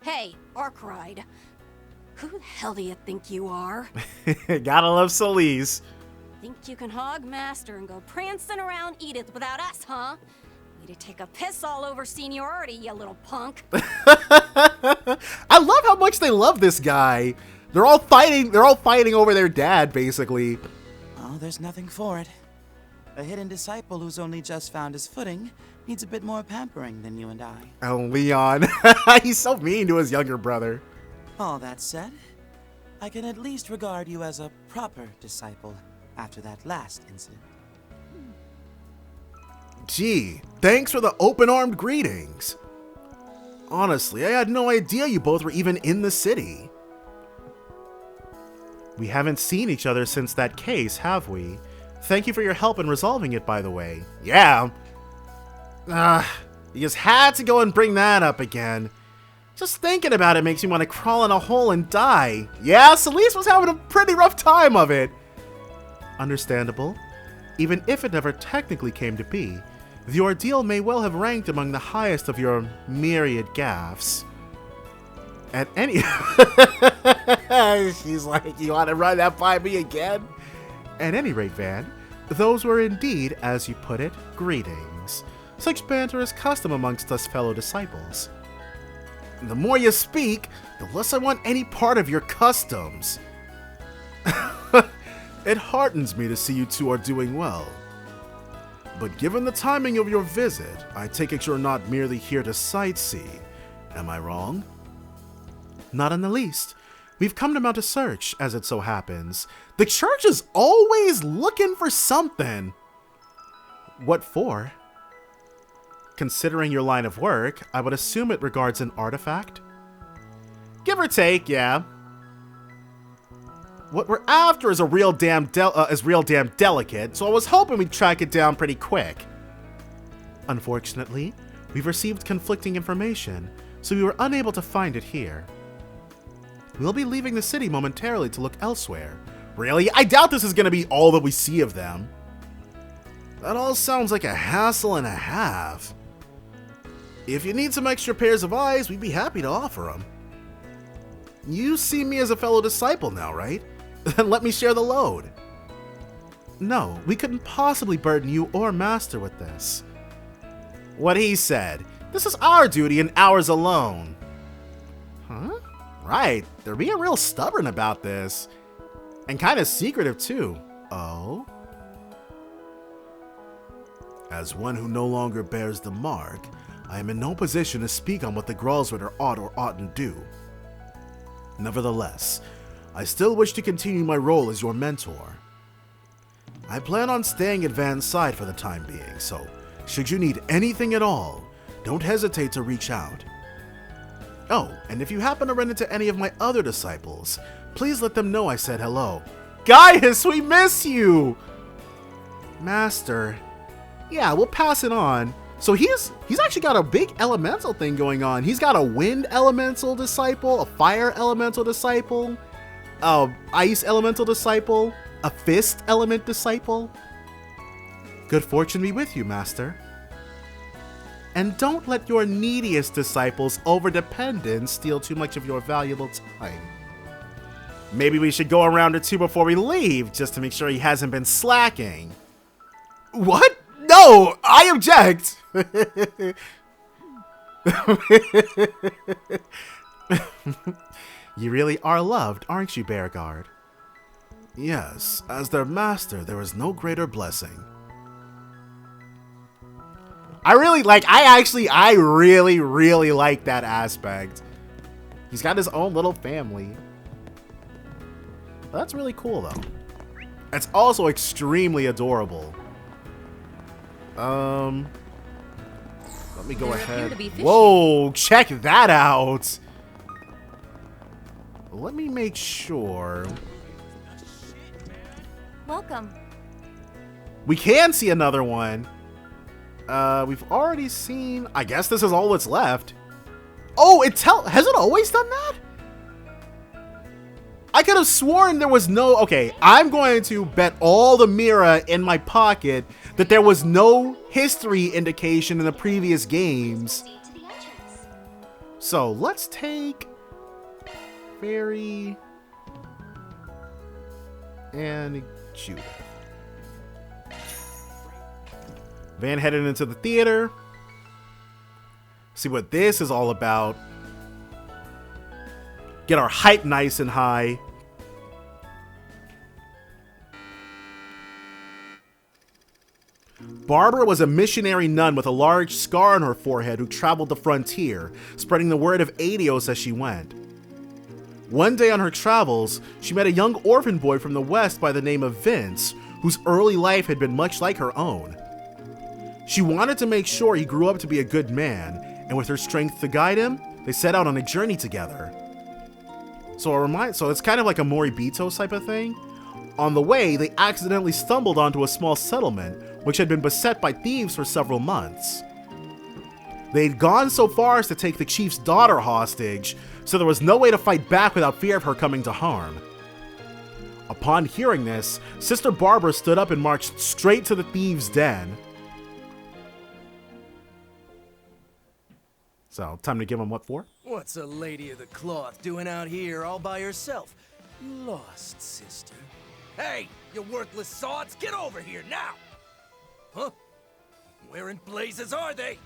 Hey, Arkride. Who the hell do you think you are? Gotta love Celise. Think you can hog Master and go prancing around Edith without us, huh? Way to take a piss all over seniority, you little punk. I love how much they love this guy. They're all fighting over their dad, basically. Oh, there's nothing for it. A hidden disciple who's only just found his footing needs a bit more pampering than you and I. Oh, Leon. He's so mean to his younger brother. All that said, I can at least regard you as a proper disciple after that last incident. Gee, thanks for the open-armed greetings. Honestly, I had no idea you both were even in the city. We haven't seen each other since that case, have we? Thank you for your help in resolving it, by the way. Yeah. You just had to go and bring that up again. Just thinking about it makes me want to crawl in a hole and die. Yeah, Celeste was having a pretty rough time of it. Understandable. Even if it never technically came to be, the ordeal may well have ranked among the highest of your myriad gaffes. At any... She's like, you want to run that by me again? At any rate, Van, those were indeed, as you put it, greetings. Such banter is custom amongst us fellow disciples. The more you speak, the less I want any part of your customs. It heartens me to see you two are doing well. But given the timing of your visit, I take it you're not merely here to sightsee. Am I wrong? Not in the least. We've come to mount a search, as it so happens. The church is always looking for something. What for? Considering your line of work, I would assume it regards an artifact? Give or take, yeah. What we're after is real damn delicate, so I was hoping we'd track it down pretty quick. Unfortunately, we've received conflicting information, so we were unable to find it here. We'll be leaving the city momentarily to look elsewhere. Really? I doubt this is going to be all that we see of them. That all sounds like a hassle and a half. If you need some extra pairs of eyes, we'd be happy to offer them. You see me as a fellow disciple now, right? Then let me share the load. No, we couldn't possibly burden you or Master with this. What he said. This is our duty and ours alone. Huh? Right, they're being real stubborn about this. And kind of secretive too. Oh? As one who no longer bears the mark, I am in no position to speak on what the Gralsritter ought or oughtn't do. Nevertheless, I still wish to continue my role as your mentor. I plan on staying at Van's side for the time being, so should you need anything at all, don't hesitate to reach out. Oh, and if you happen to run into any of my other disciples, please let them know I said hello. Gaius, we miss you! Master. Yeah, we'll pass it on. So he's actually got a big elemental thing going on. He's got a wind elemental disciple, a fire elemental disciple, ice elemental disciple, a fist element disciple. Good fortune be with you, Master. And don't let your neediest disciples' overdependence steal too much of your valuable time. Maybe we should go a round or two before we leave, just to make sure he hasn't been slacking. What? No, I object. You really are loved, aren't you, Bearguard? Yes, as their master, there is no greater blessing. I really like that aspect. He's got his own little family. That's really cool, though. It's also extremely adorable. Let me go ahead. Whoa, check that out. Let me make sure. Welcome. We can see another one. We've already seen. I guess this is all that's left. Oh, has it always done that? I could have sworn there was no. Okay, I'm going to bet all the Mira in my pocket that there was no history indication in the previous games. So let's take Fairy and Judith. Van headed into the theater. See what this is all about. Get our hype nice and high. Barbara was a missionary nun with a large scar on her forehead who traveled the frontier, spreading the word of Adios as she went. One day on her travels, she met a young orphan boy from the West by the name of Vince, whose early life had been much like her own. She wanted to make sure he grew up to be a good man, and with her strength to guide him, they set out on a journey together. So it's kind of like a Moribito type of thing. On the way, they accidentally stumbled onto a small settlement, which had been beset by thieves for several months. They'd gone so far as to take the chief's daughter hostage, so there was no way to fight back without fear of her coming to harm. Upon hearing this, Sister Barbara stood up and marched straight to the thieves' den. So, time to give them what for? What's a lady of the cloth doing out here all by herself? You lost, sister. Hey, you worthless sods, get over here now! Huh? Where in blazes are they?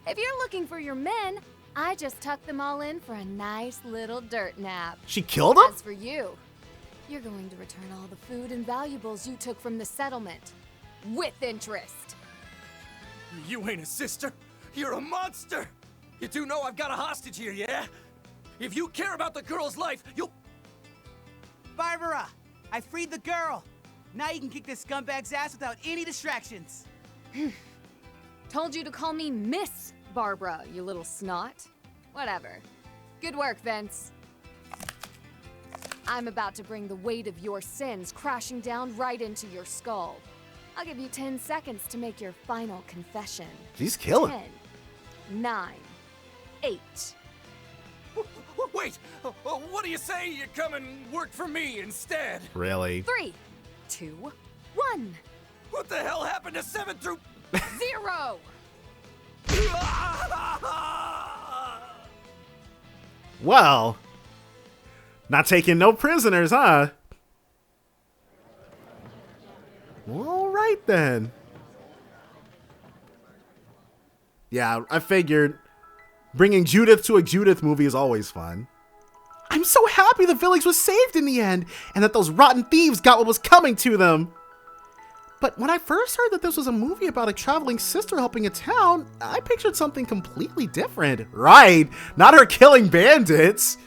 If you're looking for your men, I just tucked them all in for a nice little dirt nap. She killed them? As for you, you're going to return all the food and valuables you took from the settlement. With interest. You ain't a sister. You're a monster. You do know I've got a hostage here, yeah? If you care about the girl's life, you'll... Barbara, I freed the girl. Now you can kick this scumbag's ass without any distractions. Told you to call me Miss Barbara, you little snot. Whatever. Good work, Vince. I'm about to bring the weight of your sins crashing down right into your skull. I'll give you 10 seconds to make your final confession. She's killing. 10, 9, 8. Wait! What do you say you come and work for me instead? Really? 3, 2, 1. What the hell happened to 7 through... 0! Well, not taking no prisoners, huh? All right then. Yeah, I figured bringing Judith to a Judith movie is always fun. I'm so happy the village was saved in the end, and that those rotten thieves got what was coming to them. But when I first heard that this was a movie about a traveling sister helping a town, I pictured something completely different. Right, not her killing bandits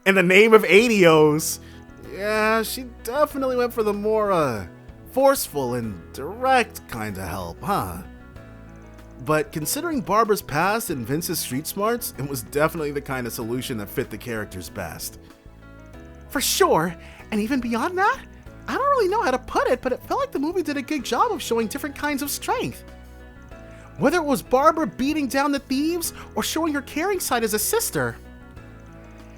in the name of Adios. Yeah, she definitely went for the more, forceful and direct kind of help, huh? But considering Barbara's past and Vince's street smarts, it was definitely the kind of solution that fit the characters best. For sure, and even beyond that, I don't really know how to put it, but it felt like the movie did a good job of showing different kinds of strength. Whether it was Barbara beating down the thieves or showing her caring side as a sister.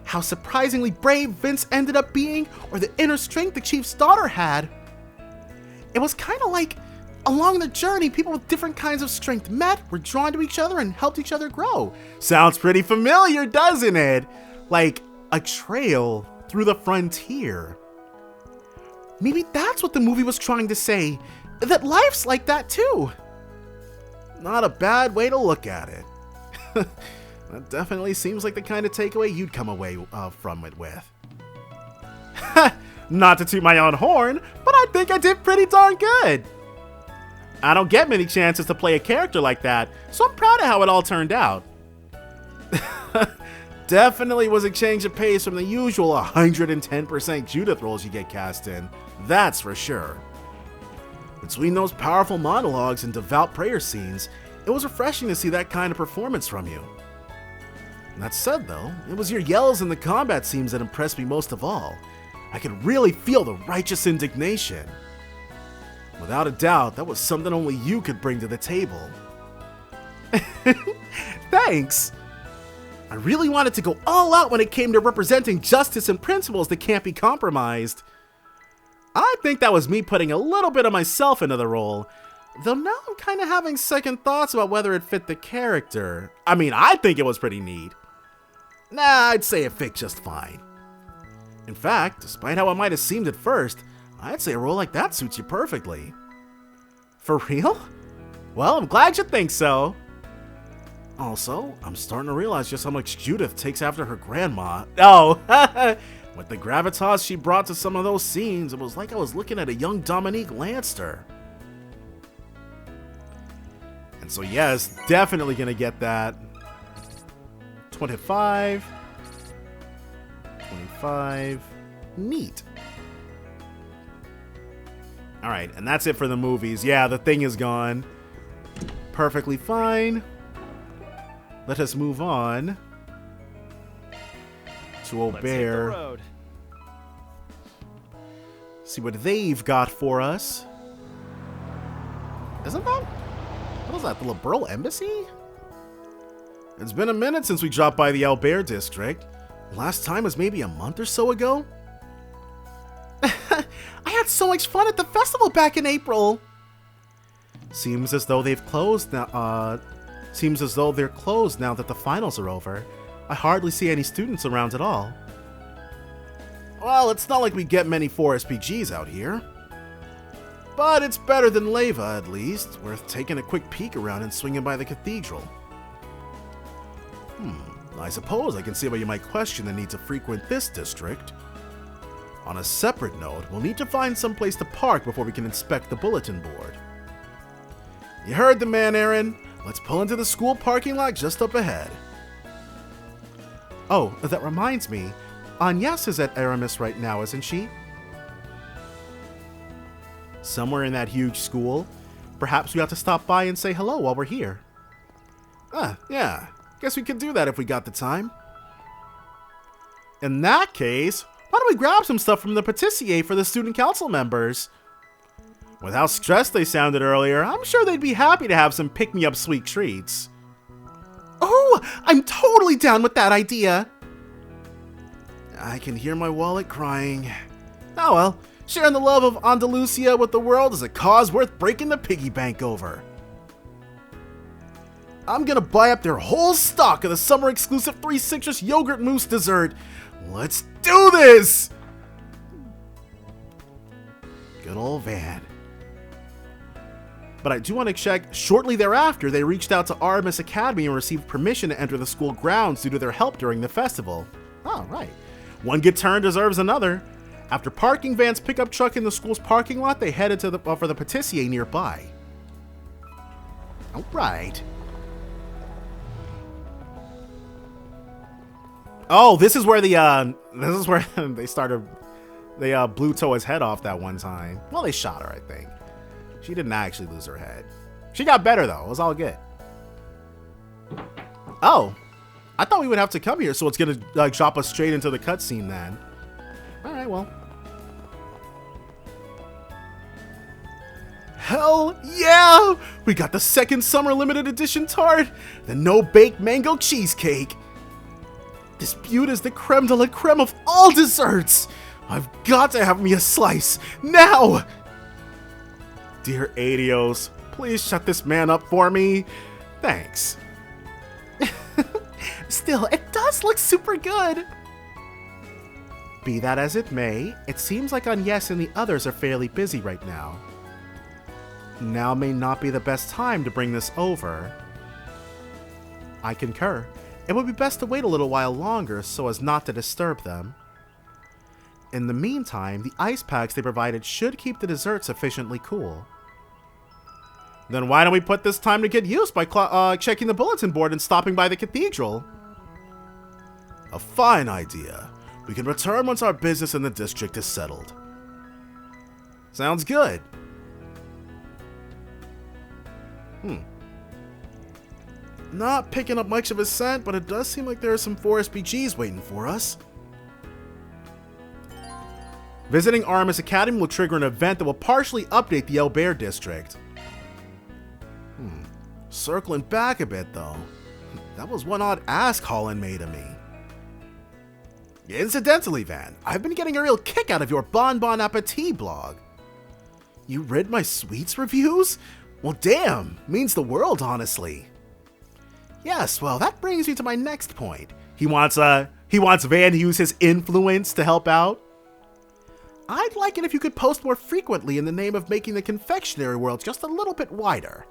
How surprisingly brave Vince ended up being, or the inner strength the chief's daughter had. It was kind of like, along the journey, people with different kinds of strength met, were drawn to each other, and helped each other grow. Sounds pretty familiar, doesn't it? Like a trail through the frontier. Maybe that's what the movie was trying to say, that life's like that too. Not a bad way to look at it. That definitely seems like the kind of takeaway you'd come away from it with. Not to toot my own horn, but I think I did pretty darn good. I don't get many chances to play a character like that, so I'm proud of how it all turned out. Definitely was a change of pace from the usual 110% Judith roles you get cast in, that's for sure. Between those powerful monologues and devout prayer scenes, it was refreshing to see that kind of performance from you. That said though, it was your yells in the combat scenes that impressed me most of all. I could really feel the righteous indignation. Without a doubt, that was something only you could bring to the table. Thanks! I really wanted to go all out when it came to representing justice and principles that can't be compromised. I think that was me putting a little bit of myself into the role, though now I'm kind of having second thoughts about whether it fit the character. I mean, I think it was pretty neat. Nah, I'd say it fit just fine. In fact, despite how it might have seemed at first, I'd say a role like that suits you perfectly. For real? Well, I'm glad you think so. Also, I'm starting to realize just how much Judith takes after her grandma. Oh, with the gravitas she brought to some of those scenes, it was like I was looking at a young Dominique Lanster. And so, yes, definitely gonna get that. 25. 25. Neat. Alright, and that's it for the movies. Yeah, the thing is gone. Perfectly fine. Let us move on to Aubert. See what they've got for us. Isn't that? What is that? The Liberal Embassy? It's been a minute since we dropped by the Aubert district. Last time was maybe a month or so ago. I had so much fun at the festival back in April. Seems as though they've closed now. Seems as though they're closed now that the finals are over. I hardly see any students around at all. Well, it's not like we get many 4SPGs out here. But it's better than Leva, at least. Worth taking a quick peek around and swinging by the cathedral. I suppose I can see why you might question the need to frequent this district. On a separate note, we'll need to find some place to park before we can inspect the bulletin board. You heard the man, Aaron. Let's pull into the school parking lot just up ahead. Oh, that reminds me. Agnes is at Aramis right now, isn't she? Somewhere in that huge school. Perhaps we ought to stop by and say hello while we're here. Yeah. Guess we could do that if we got the time. In that case, why don't we grab some stuff from the patissier for the student council members? With how stressed they sounded earlier, I'm sure they'd be happy to have some pick-me-up sweet treats. Oh, I'm totally down with that idea. I can hear my wallet crying. Oh well, sharing the love of Andalusia with the world is a cause worth breaking the piggy bank over. I'm gonna buy up their whole stock of the summer-exclusive 3 citrus yogurt mousse dessert. Let's do this! Good old Van. But I do want to check, shortly thereafter, they reached out to Aramis Academy and received permission to enter the school grounds due to their help during the festival. Oh, right. One good turn deserves another. After parking Van's pickup truck in the school's parking lot, they headed to for the patissier nearby. All right. Oh, this is where they started. They blew Toa's head off that one time. Well, they shot her, I think. She didn't actually lose her head. She got better though. It was all good. Oh, I thought we would have to come here, so it's gonna drop us straight into the cutscene then. All right, well. Hell yeah! We got the second summer limited edition tart, the no-bake mango cheesecake. This beaut is the creme de la creme of all desserts. I've got to have me a slice now. Dear Adios, please shut this man up for me. Thanks. Still, it does look super good. Be that as it may, it seems like Agnes and the others are fairly busy right now. Now may not be the best time to bring this over. I concur. It would be best to wait a little while longer so as not to disturb them. In the meantime, the ice packs they provided should keep the dessert sufficiently cool. Then why don't we put this time to good use by checking the bulletin board and stopping by the cathedral? A fine idea. We can return once our business in the district is settled. Sounds good. Not picking up much of a scent, but it does seem like there are some 4SPGs waiting for us. Visiting Aramis Academy will trigger an event that will partially update the Aubert district. Circling back a bit though, that was one odd ask Holland made of me. Incidentally, Van, I've been getting a real kick out of your Bon Bon Appetit blog. You read my sweets reviews? Well, damn, means the world, honestly. Yes, well, that brings me to my next point. He wants Van to use his influence to help out. I'd like it if you could post more frequently in the name of making the confectionery world just a little bit wider.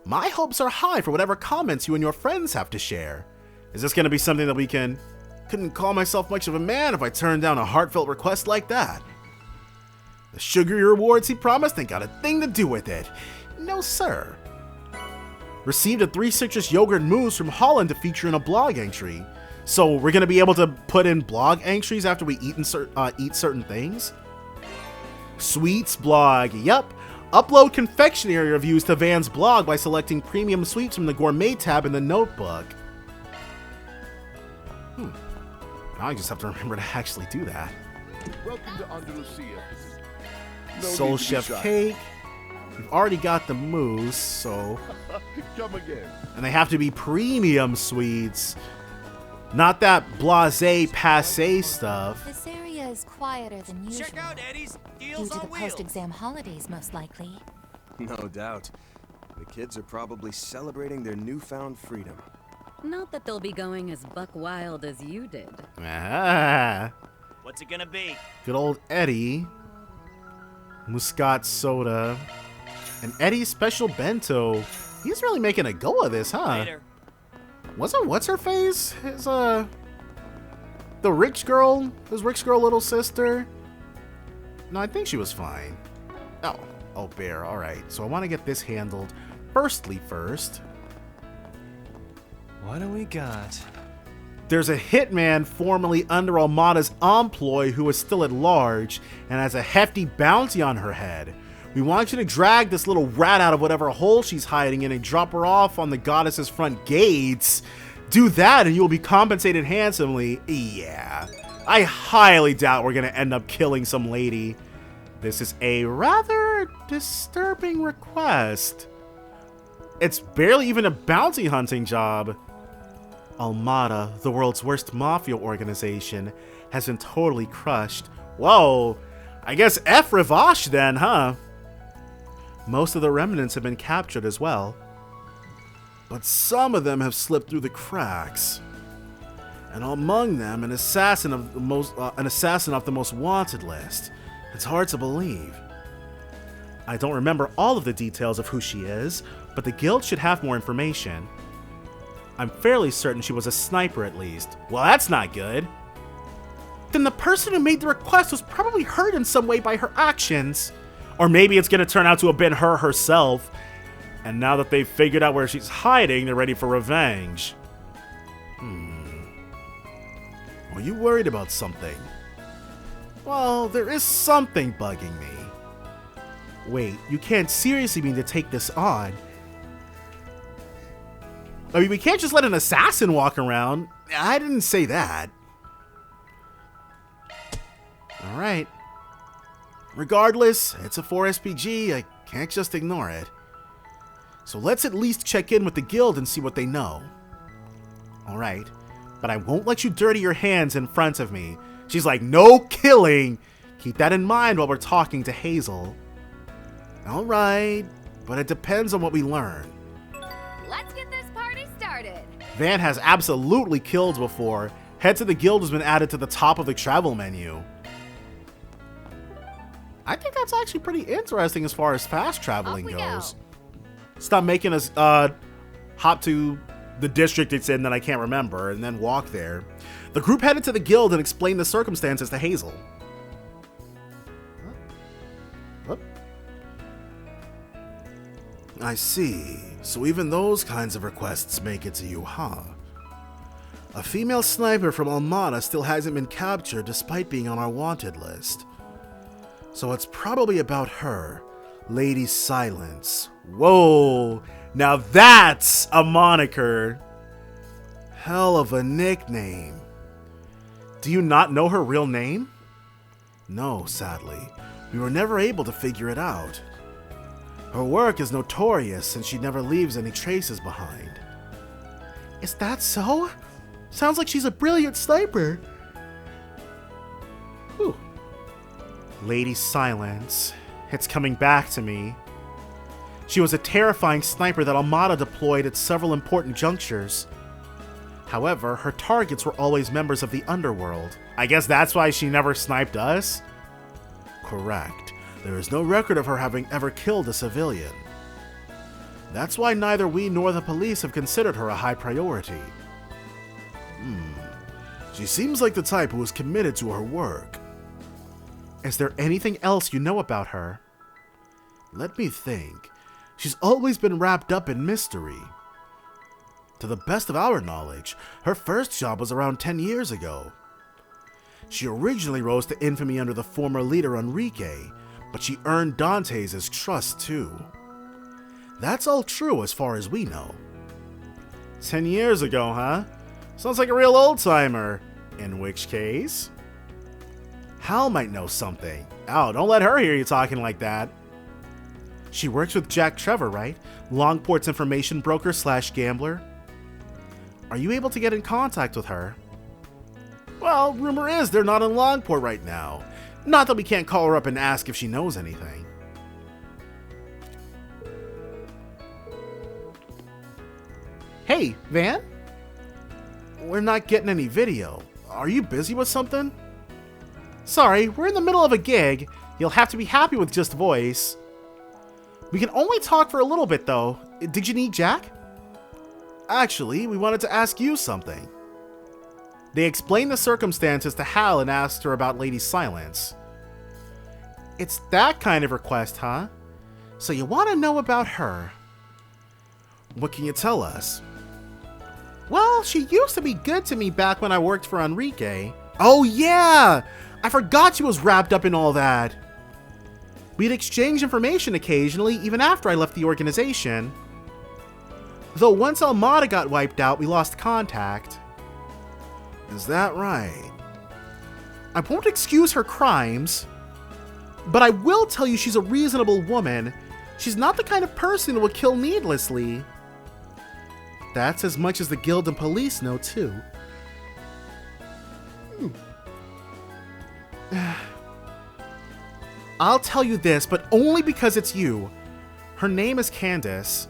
My hopes are high for whatever comments you and your friends have to share. Is this gonna be something that we can... Couldn't call myself much of a man if I turned down a heartfelt request like that. The sugary rewards he promised ain't got a thing to do with it. No, sir. Received a 3 citrus yogurt mousse from Holland to feature in a blog entry. So we're gonna be able to put in blog entries after we eat certain things? Sweets blog, yep. Upload confectionery reviews to Van's blog by selecting premium sweets from the gourmet tab in the notebook. Now I just have to remember to actually do that. Welcome to Andalusia. No Soul need to be Chef shy. cake. We've already got the mousse, so... Come again. And they have to be premium sweets. Not that blasé, passé stuff. This area is quieter than usual. Check out Eddie's Due Deals to the on Wheels. post-exam holidays, most likely. No doubt. The kids are probably celebrating their newfound freedom. Not that they'll be going as buck wild as you did. Ah, What's it gonna be? good old Eddie. Muscat soda. And Eddie's special bento. He's really making a go of this, huh? Later. What's her face? His, the rich girl? His rich girl little sister? No, I think she was fine. Oh, bear, alright. So I want to get this handled first. What do we got? There's a hitman formerly under Almada's employ who is still at large and has a hefty bounty on her head. We want you to drag this little rat out of whatever hole she's hiding in and drop her off on the goddess's front gates. Do that and you will be compensated handsomely. Yeah, I highly doubt we're gonna end up killing some lady. This is a rather disturbing request. It's barely even a bounty hunting job. Almada, the world's worst mafia organization, has been totally crushed. Whoa, I guess F. Ravache then, huh? Most of the remnants have been captured as well. But some of them have slipped through the cracks. And among them, an assassin of the most wanted list. It's hard to believe. I don't remember all of the details of who she is, but the guild should have more information. I'm fairly certain she was a sniper at least. Well, that's not good. Then the person who made the request was probably hurt in some way by her actions. Or maybe it's gonna turn out to have been her herself. And now that they've figured out where she's hiding, they're ready for revenge. Are you worried about something? Well, there is something bugging me. Wait, you can't seriously mean to take this on. I mean, we can't just let an assassin walk around. I didn't say that. Alright. Regardless, it's a 4SPG. I can't just ignore it. So let's at least check in with the guild and see what they know. Alright. But I won't let you dirty your hands in front of me. She's like, no killing! Keep that in mind while we're talking to Hazel. Alright. But it depends on what we learn. Let's get this party started. Van has absolutely killed before. Head to the guild has been added to the top of the travel menu. I think that's actually pretty interesting as far as fast traveling goes. Stop making us hop to the district it's in that I can't remember and then walk there. The group headed to the guild and explained the circumstances to Hazel. What? I see. So even those kinds of requests make it to you, huh? A female sniper from Almada still hasn't been captured despite being on our wanted list. So it's probably about her, Lady Silence. Whoa, now that's a moniker. Hell of a nickname. Do you not know her real name? No, sadly. We were never able to figure it out. Her work is notorious since she never leaves any traces behind. Is that so? Sounds like she's a brilliant sniper. Whew. Lady Silence. It's coming back to me. She was a terrifying sniper that Almada deployed at several important junctures. However, her targets were always members of the underworld. I guess that's why she never sniped us? Correct. There is no record of her having ever killed a civilian. That's why neither we nor the police have considered her a high priority. She seems like the type who is committed to her work. Is there anything else you know about her? Let me think. She's always been wrapped up in mystery. To the best of our knowledge, her first job was around 10 years ago. She originally rose to infamy under the former leader Enrique, but she earned Dante's trust too. That's all true as far as we know. 10 years ago, huh? Sounds like a real old-timer. In which case... Hal might know something. Oh, don't let her hear you talking like that. She works with Jack Trevor, right? Longport's information broker / gambler. Are you able to get in contact with her? Well, rumor is they're not in Longport right now. Not that we can't call her up and ask if she knows anything. Hey, Van? We're not getting any video. Are you busy with something? Sorry, we're in the middle of a gig. You'll have to be happy with just voice. We can only talk for a little bit, though. Did you need Jack? Actually, we wanted to ask you something. They explained the circumstances to Hal and asked her about Lady Silence. It's that kind of request, huh? So you want to know about her. What can you tell us? Well, she used to be good to me back when I worked for Enrique. Oh yeah! I forgot she was wrapped up in all that. We'd exchange information occasionally, even after I left the organization. Though once Almada got wiped out, we lost contact. Is that right? I won't excuse her crimes, but I will tell you she's a reasonable woman. She's not the kind of person who would kill needlessly. That's as much as the guild and police know, too. I'll tell you this, but only because it's you. Her name is Candace.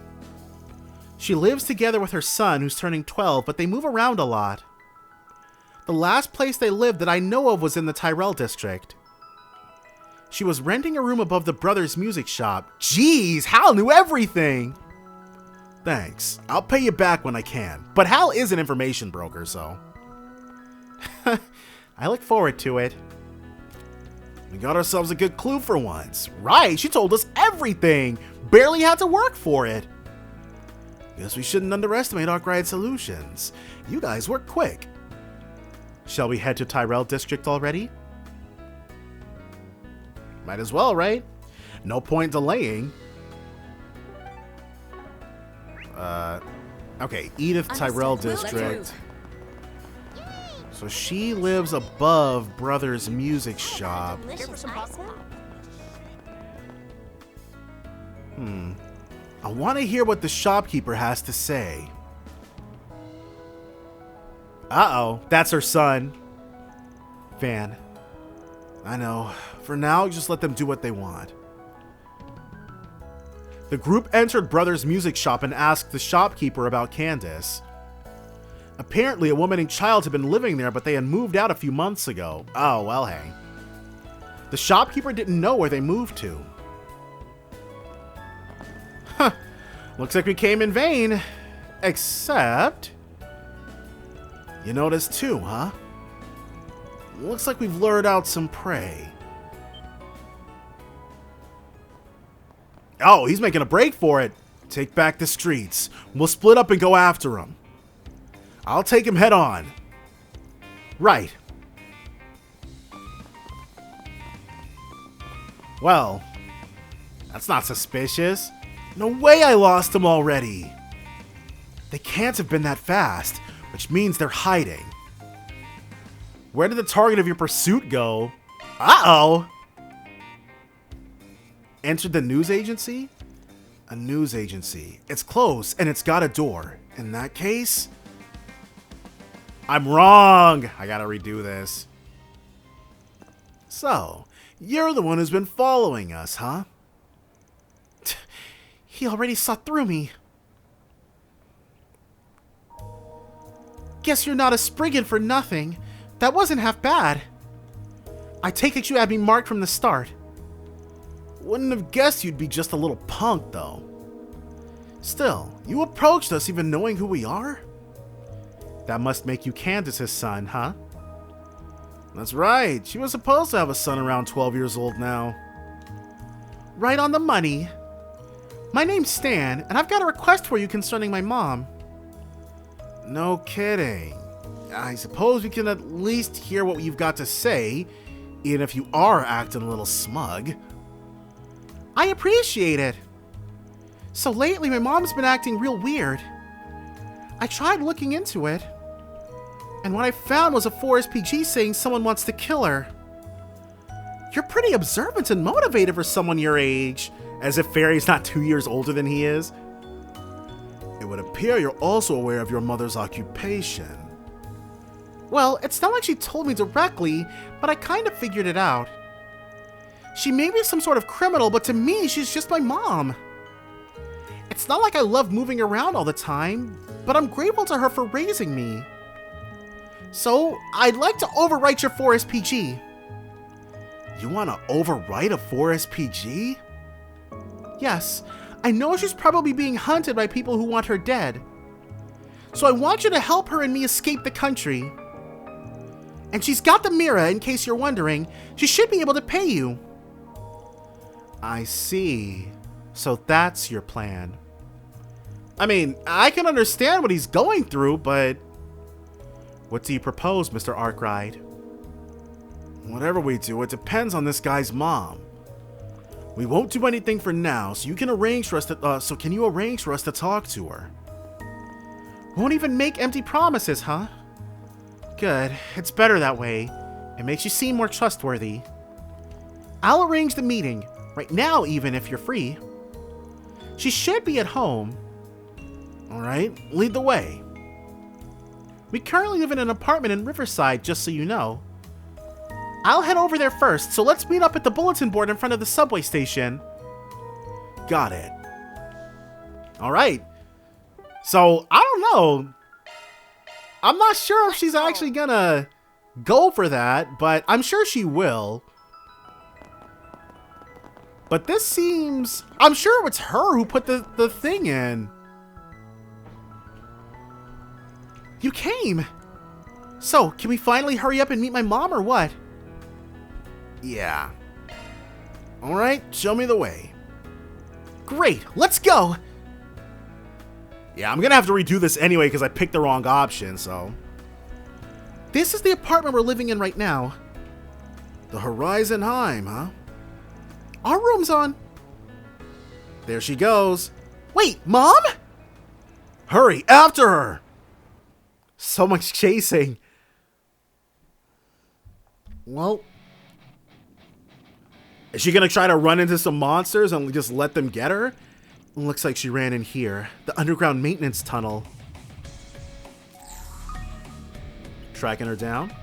She lives together with her son, who's turning 12, but they move around a lot. The last place they lived that I know of was in the Tyrell district. She was renting a room above the Brothers Music Shop. Jeez, Hal knew everything! Thanks. I'll pay you back when I can. But Hal is an information broker, so... I look forward to it. We got ourselves a good clue for once. Right, she told us everything! Barely had to work for it. Guess we shouldn't underestimate Arkwright Solutions. You guys work quick. Shall we head to Tyrell District already? Might as well, right? No point delaying. Okay, Edith Tyrell District. So she lives above Brothers Music Shop. I want to hear what the shopkeeper has to say. Uh-oh, that's her son. Van. I know. For now, just let them do what they want. The group entered Brothers Music Shop and asked the shopkeeper about Candace. Apparently, a woman and child had been living there, but they had moved out a few months ago. Oh, well, hey. The shopkeeper didn't know where they moved to. Huh. Looks like we came in vain. Except... You noticed too, huh? Looks like we've lured out some prey. Oh, he's making a break for it. Take back the streets. We'll split up and go after him. I'll take him head on. Right. Well, that's not suspicious. No way I lost him already. They can't have been that fast, which means they're hiding. Where did the target of your pursuit go? Uh-oh! Entered the news agency? A news agency. It's close, and it's got a door. In that case... I'm wrong! I gotta redo this. So, you're the one who's been following us, huh? He already saw through me. Guess you're not a Spriggan for nothing. That wasn't half bad. I take it you had me marked from the start. Wouldn't have guessed you'd be just a little punk, though. Still, you approached us even knowing who we are? That must make you Candace's son, huh? That's right, she was supposed to have a son around 12 years old now. Right on the money. My name's Stan, and I've got a request for you concerning my mom. No kidding. I suppose we can at least hear what you've got to say, even if you are acting a little smug. I appreciate it. So lately, my mom's been acting real weird. I tried looking into it, and what I found was a 4SPG saying someone wants to kill her. You're pretty observant and motivated for someone your age, as if Fairy's not 2 years older than he is. It would appear you're also aware of your mother's occupation. Well, it's not like she told me directly, but I kind of figured it out. She may be some sort of criminal, but to me, she's just my mom. It's not like I love moving around all the time, but I'm grateful to her for raising me. So, I'd like to overwrite your 4SPG. You want to overwrite a 4SPG? Yes, I know she's probably being hunted by people who want her dead. So I want you to help her and me escape the country. And she's got the Mira, in case you're wondering. She should be able to pay you. I see. So that's your plan. I mean, I can understand what he's going through, but... What do you propose, Mr. Arkwright? Whatever we do, it depends on this guy's mom. We won't do anything for now, so you can arrange for us to, can you arrange for us to talk to her? Won't even make empty promises, huh? Good. It's better that way. It makes you seem more trustworthy. I'll arrange the meeting, right now even if you're free. She should be at home. Alright, lead the way. We currently live in an apartment in Riverside, just so you know. I'll head over there first, so let's meet up at the bulletin board in front of the subway station. Got it. Alright. So, I don't know. I'm not sure if she's actually gonna go for that, but I'm sure she will. But this seems... I'm sure it's her who put the thing in. You came! So, can we finally hurry up and meet my mom or what? Yeah. Alright, show me the way. Great, let's go! Yeah, I'm gonna have to redo this anyway because I picked the wrong option, so... This is the apartment we're living in right now. The Horizon Heim, huh? Our room's on. There she goes. Wait, Mom? Hurry, after her! So much chasing. Well... Is she gonna try to run into some monsters and just let them get her? Looks like she ran in here. The underground maintenance tunnel. Tracking her down.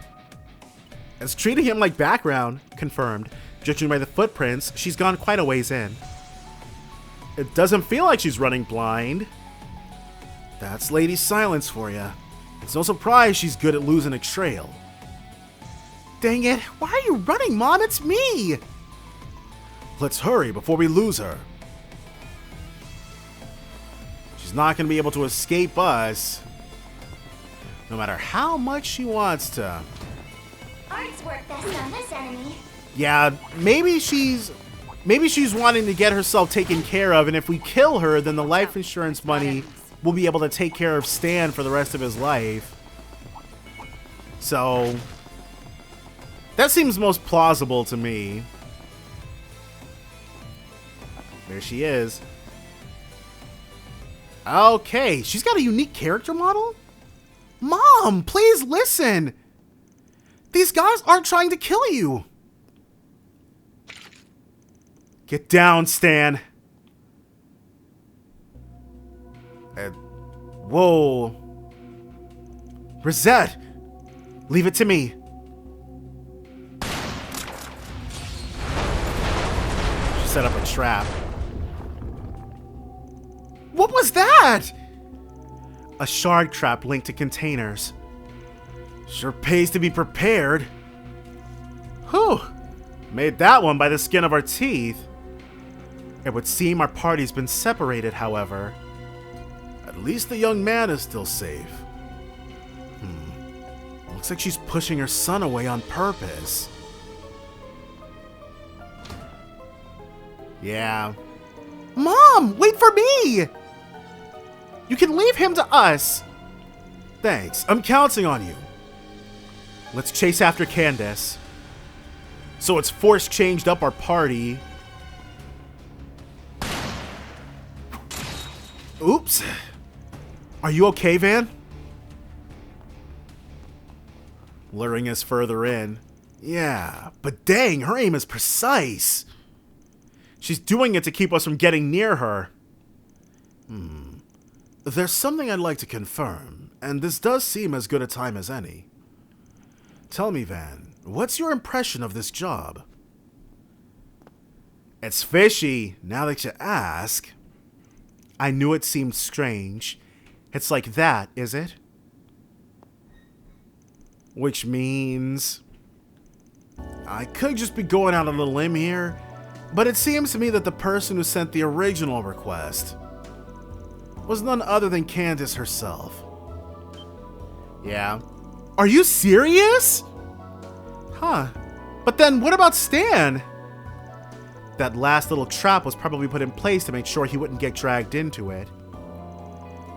It's treating him like background. Confirmed. Judging by the footprints, she's gone quite a ways in. It doesn't feel like she's running blind. That's Lady Silence for you. It's no surprise she's good at losing a trail. Dang it, why are you running, Mom? It's me! Let's hurry before we lose her. She's not going to be able to escape us. No matter how much she wants to. Art's work best on this enemy. Yeah, maybe she's wanting to get herself taken care of, and if we kill her, then the life insurance money will be able to take care of Stan for the rest of his life. So that seems most plausible to me. There she is. Okay, she's got a unique character model? Mom, please listen! These guys aren't trying to kill you! Get down, Stan. Whoa. Rosette! Leave it to me. She set up a trap. What was that? A shard trap linked to containers. Sure pays to be prepared. Whew. Made that one by the skin of our teeth. It would seem our party's been separated, however. At least the young man is still safe. Looks like she's pushing her son away on purpose. Yeah. Mom, wait for me! You can leave him to us. Thanks, I'm counting on you. Let's chase after Candace. So it's force changed up our party. Oops. Are you okay, Van? Luring us further in. Yeah, but dang, her aim is precise. She's doing it to keep us from getting near her. There's something I'd like to confirm, and this does seem as good a time as any. Tell me, Van, what's your impression of this job? It's fishy, now that you ask. I knew it seemed strange. It's like that, is it? Which means... I could just be going out on a limb here, but it seems to me that the person who sent the original request was none other than Candace herself. Yeah. Are you serious? Huh. But then what about Stan? That last little trap was probably put in place to make sure he wouldn't get dragged into it.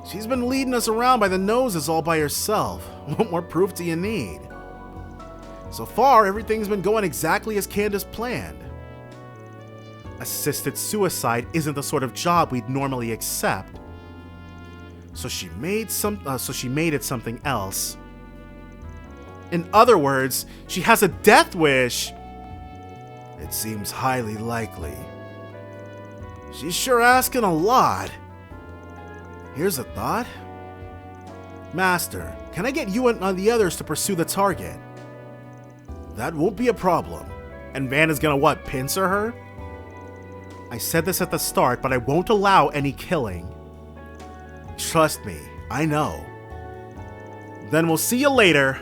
She's been leading us around by the noses all by herself. What more proof do you need? So far, everything's been going exactly as Candace planned. Assisted suicide isn't the sort of job we'd normally accept. So she made it something else. In other words, she has a death wish. It seems highly likely. She's sure asking a lot. Here's a thought. Master, can I get you and the others to pursue the target? That won't be a problem. And Van is gonna what, pincer her? I said this at the start, but I won't allow any killing. Trust me, I know. Then we'll see you later.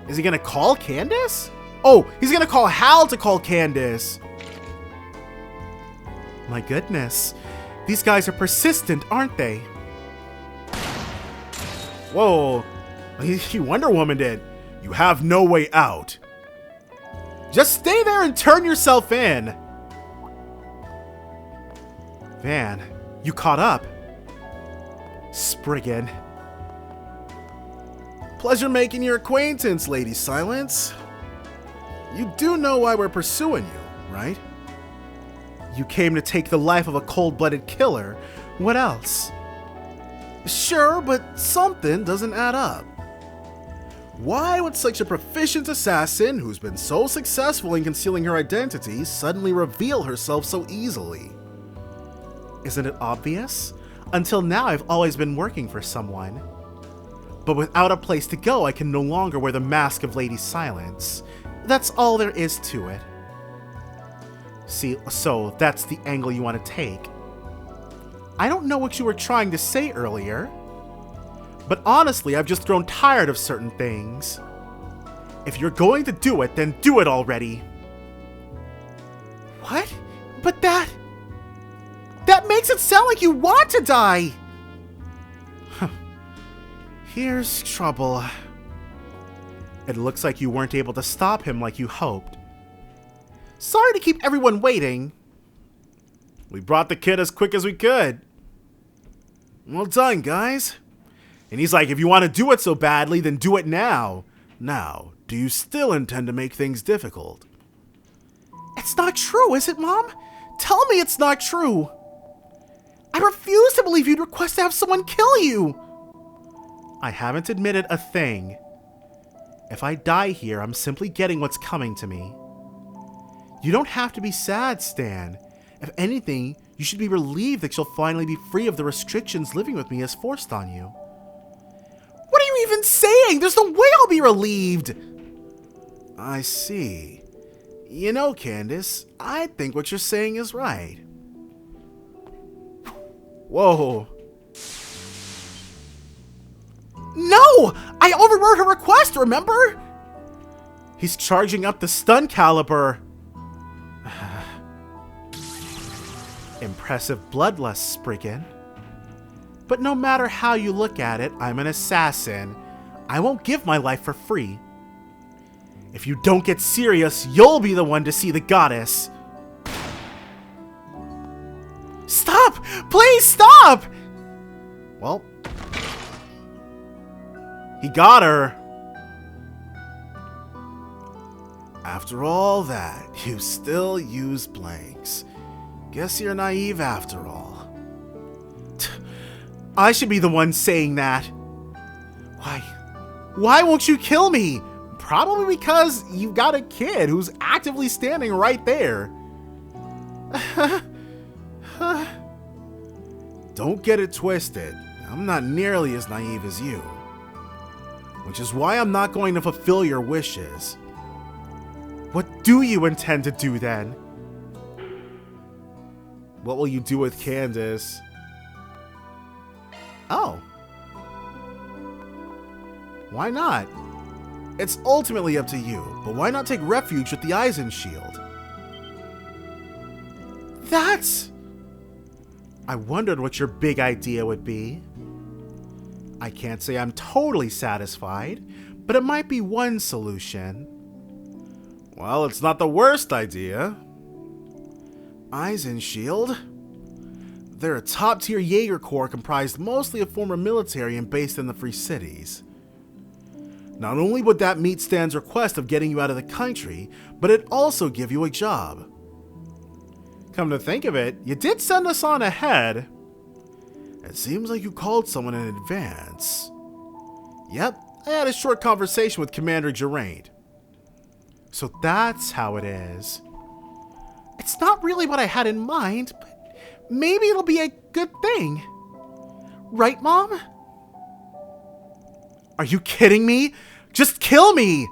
Is he gonna call Candace? Oh, he's gonna call Hal to call Candace. My goodness. These guys are persistent, aren't they? Whoa. He Wonder Woman did. You have no way out. Just stay there and turn yourself in. Van, you caught up. Spriggan. Pleasure making your acquaintance, Lady Silence. You do know why we're pursuing you, right? You came to take the life of a cold-blooded killer. What else? Sure, but something doesn't add up. Why would such a proficient assassin who's been so successful in concealing her identity suddenly reveal herself so easily? Isn't it obvious? Until now, I've always been working for someone. But without a place to go, I can no longer wear the mask of Lady Silence. That's all there is to it. See, so that's the angle you want to take. I don't know what you were trying to say earlier, but honestly, I've just grown tired of certain things. If you're going to do it, then do it already. What? But that makes it sound like you want to die! Here's trouble. It looks like you weren't able to stop him like you hoped. Sorry to keep everyone waiting. We brought the kid as quick as we could. Well done, guys. And he's like, if you want to do it so badly, then do it now. Now, do you still intend to make things difficult? It's not true, is it, Mom? Tell me it's not true. I refuse to believe you'd request to have someone kill you. I haven't admitted a thing. If I die here, I'm simply getting what's coming to me. You don't have to be sad, Stan. If anything, you should be relieved that you'll finally be free of the restrictions living with me has forced on you. What are you even saying? There's no way I'll be relieved! I see. You know, Candace, I think what you're saying is right. Whoa. No! I overrode her request, remember? He's charging up the stun caliber. Impressive. impressive bloodlust, Spriggan. But no matter how you look at it, I'm an assassin. I won't give my life for free. If you don't get serious, you'll be the one to see the goddess. Stop! Please stop! Well, he got her. After all that, you still use blanks. Guess you're naive after all. I should be the one saying that. Why won't you kill me? Probably because you've got a kid who's actively standing right there. Don't get it twisted. I'm not nearly as naive as you. Which is why I'm not going to fulfill your wishes. What do you intend to do then? What will you do with Candace? Oh. Why not? It's ultimately up to you, but why not take refuge with the Eisenshield? That's... I wondered what your big idea would be. I can't say I'm totally satisfied, but it might be one solution. Well, it's not the worst idea. Eisenshield? They're a top-tier Jaeger Corps comprised mostly of former military and based in the Free Cities. Not only would that meet Stan's request of getting you out of the country, but it'd also give you a job. Come to think of it, you did send us on ahead. It seems like you called someone in advance. Yep, I had a short conversation with Commander Geraint. So that's how it is. It's not really what I had in mind, but maybe it'll be a good thing. Right, Mom? Are you kidding me? Just kill me!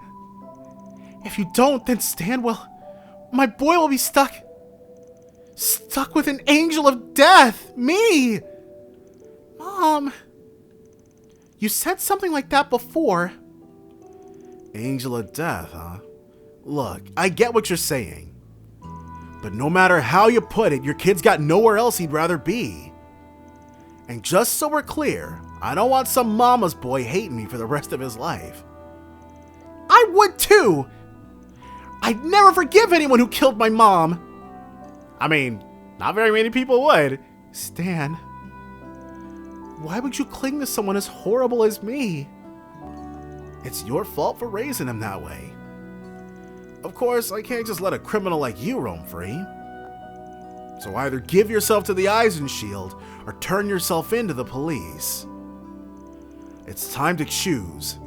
If you don't, then Stan will... My boy will be stuck with an angel of death! Me! Mom... You said something like that before. Angel of death, huh? Look, I get what you're saying. But no matter how you put it, your kid's got nowhere else he'd rather be. And just so we're clear, I don't want some mama's boy hating me for the rest of his life. I would too! I'd never forgive anyone who killed my mom. I mean, not very many people would. Stan, why would you cling to someone as horrible as me? It's your fault for raising him that way. Of course, I can't just let a criminal like you roam free. So either give yourself to the Eisenshield or turn yourself into the police. It's time to choose.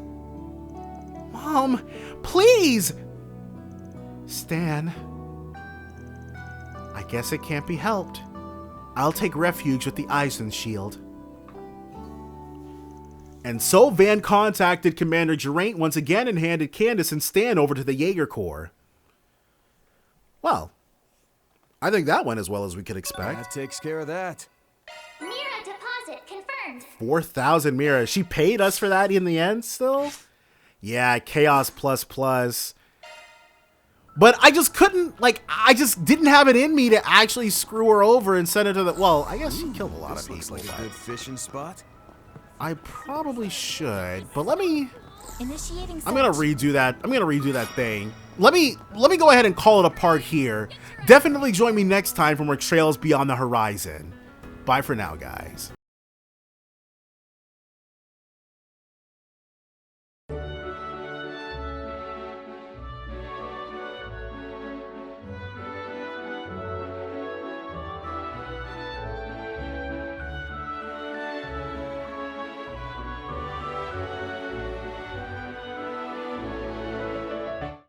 Mom, please! Stan, I guess it can't be helped. I'll take refuge with the Eisenshield. And so Van contacted Commander Geraint once again and handed Candace and Stan over to the Jaeger Corps. Well, I think that went as well as we could expect. That takes care of that. Mira deposit confirmed. 4,000 Mira. She paid us for that in the end still? Yeah, Chaos plus. But I just couldn't, I just didn't have it in me to actually screw her over and send her to the... Well, I guess she killed a lot of people. Looks like a good fishing spot. I probably should, but let me... Initiating I'm gonna redo that thing. Let me go ahead and call it a part here. Definitely join me next time for more Trails Beyond the Horizon. Bye for now, guys.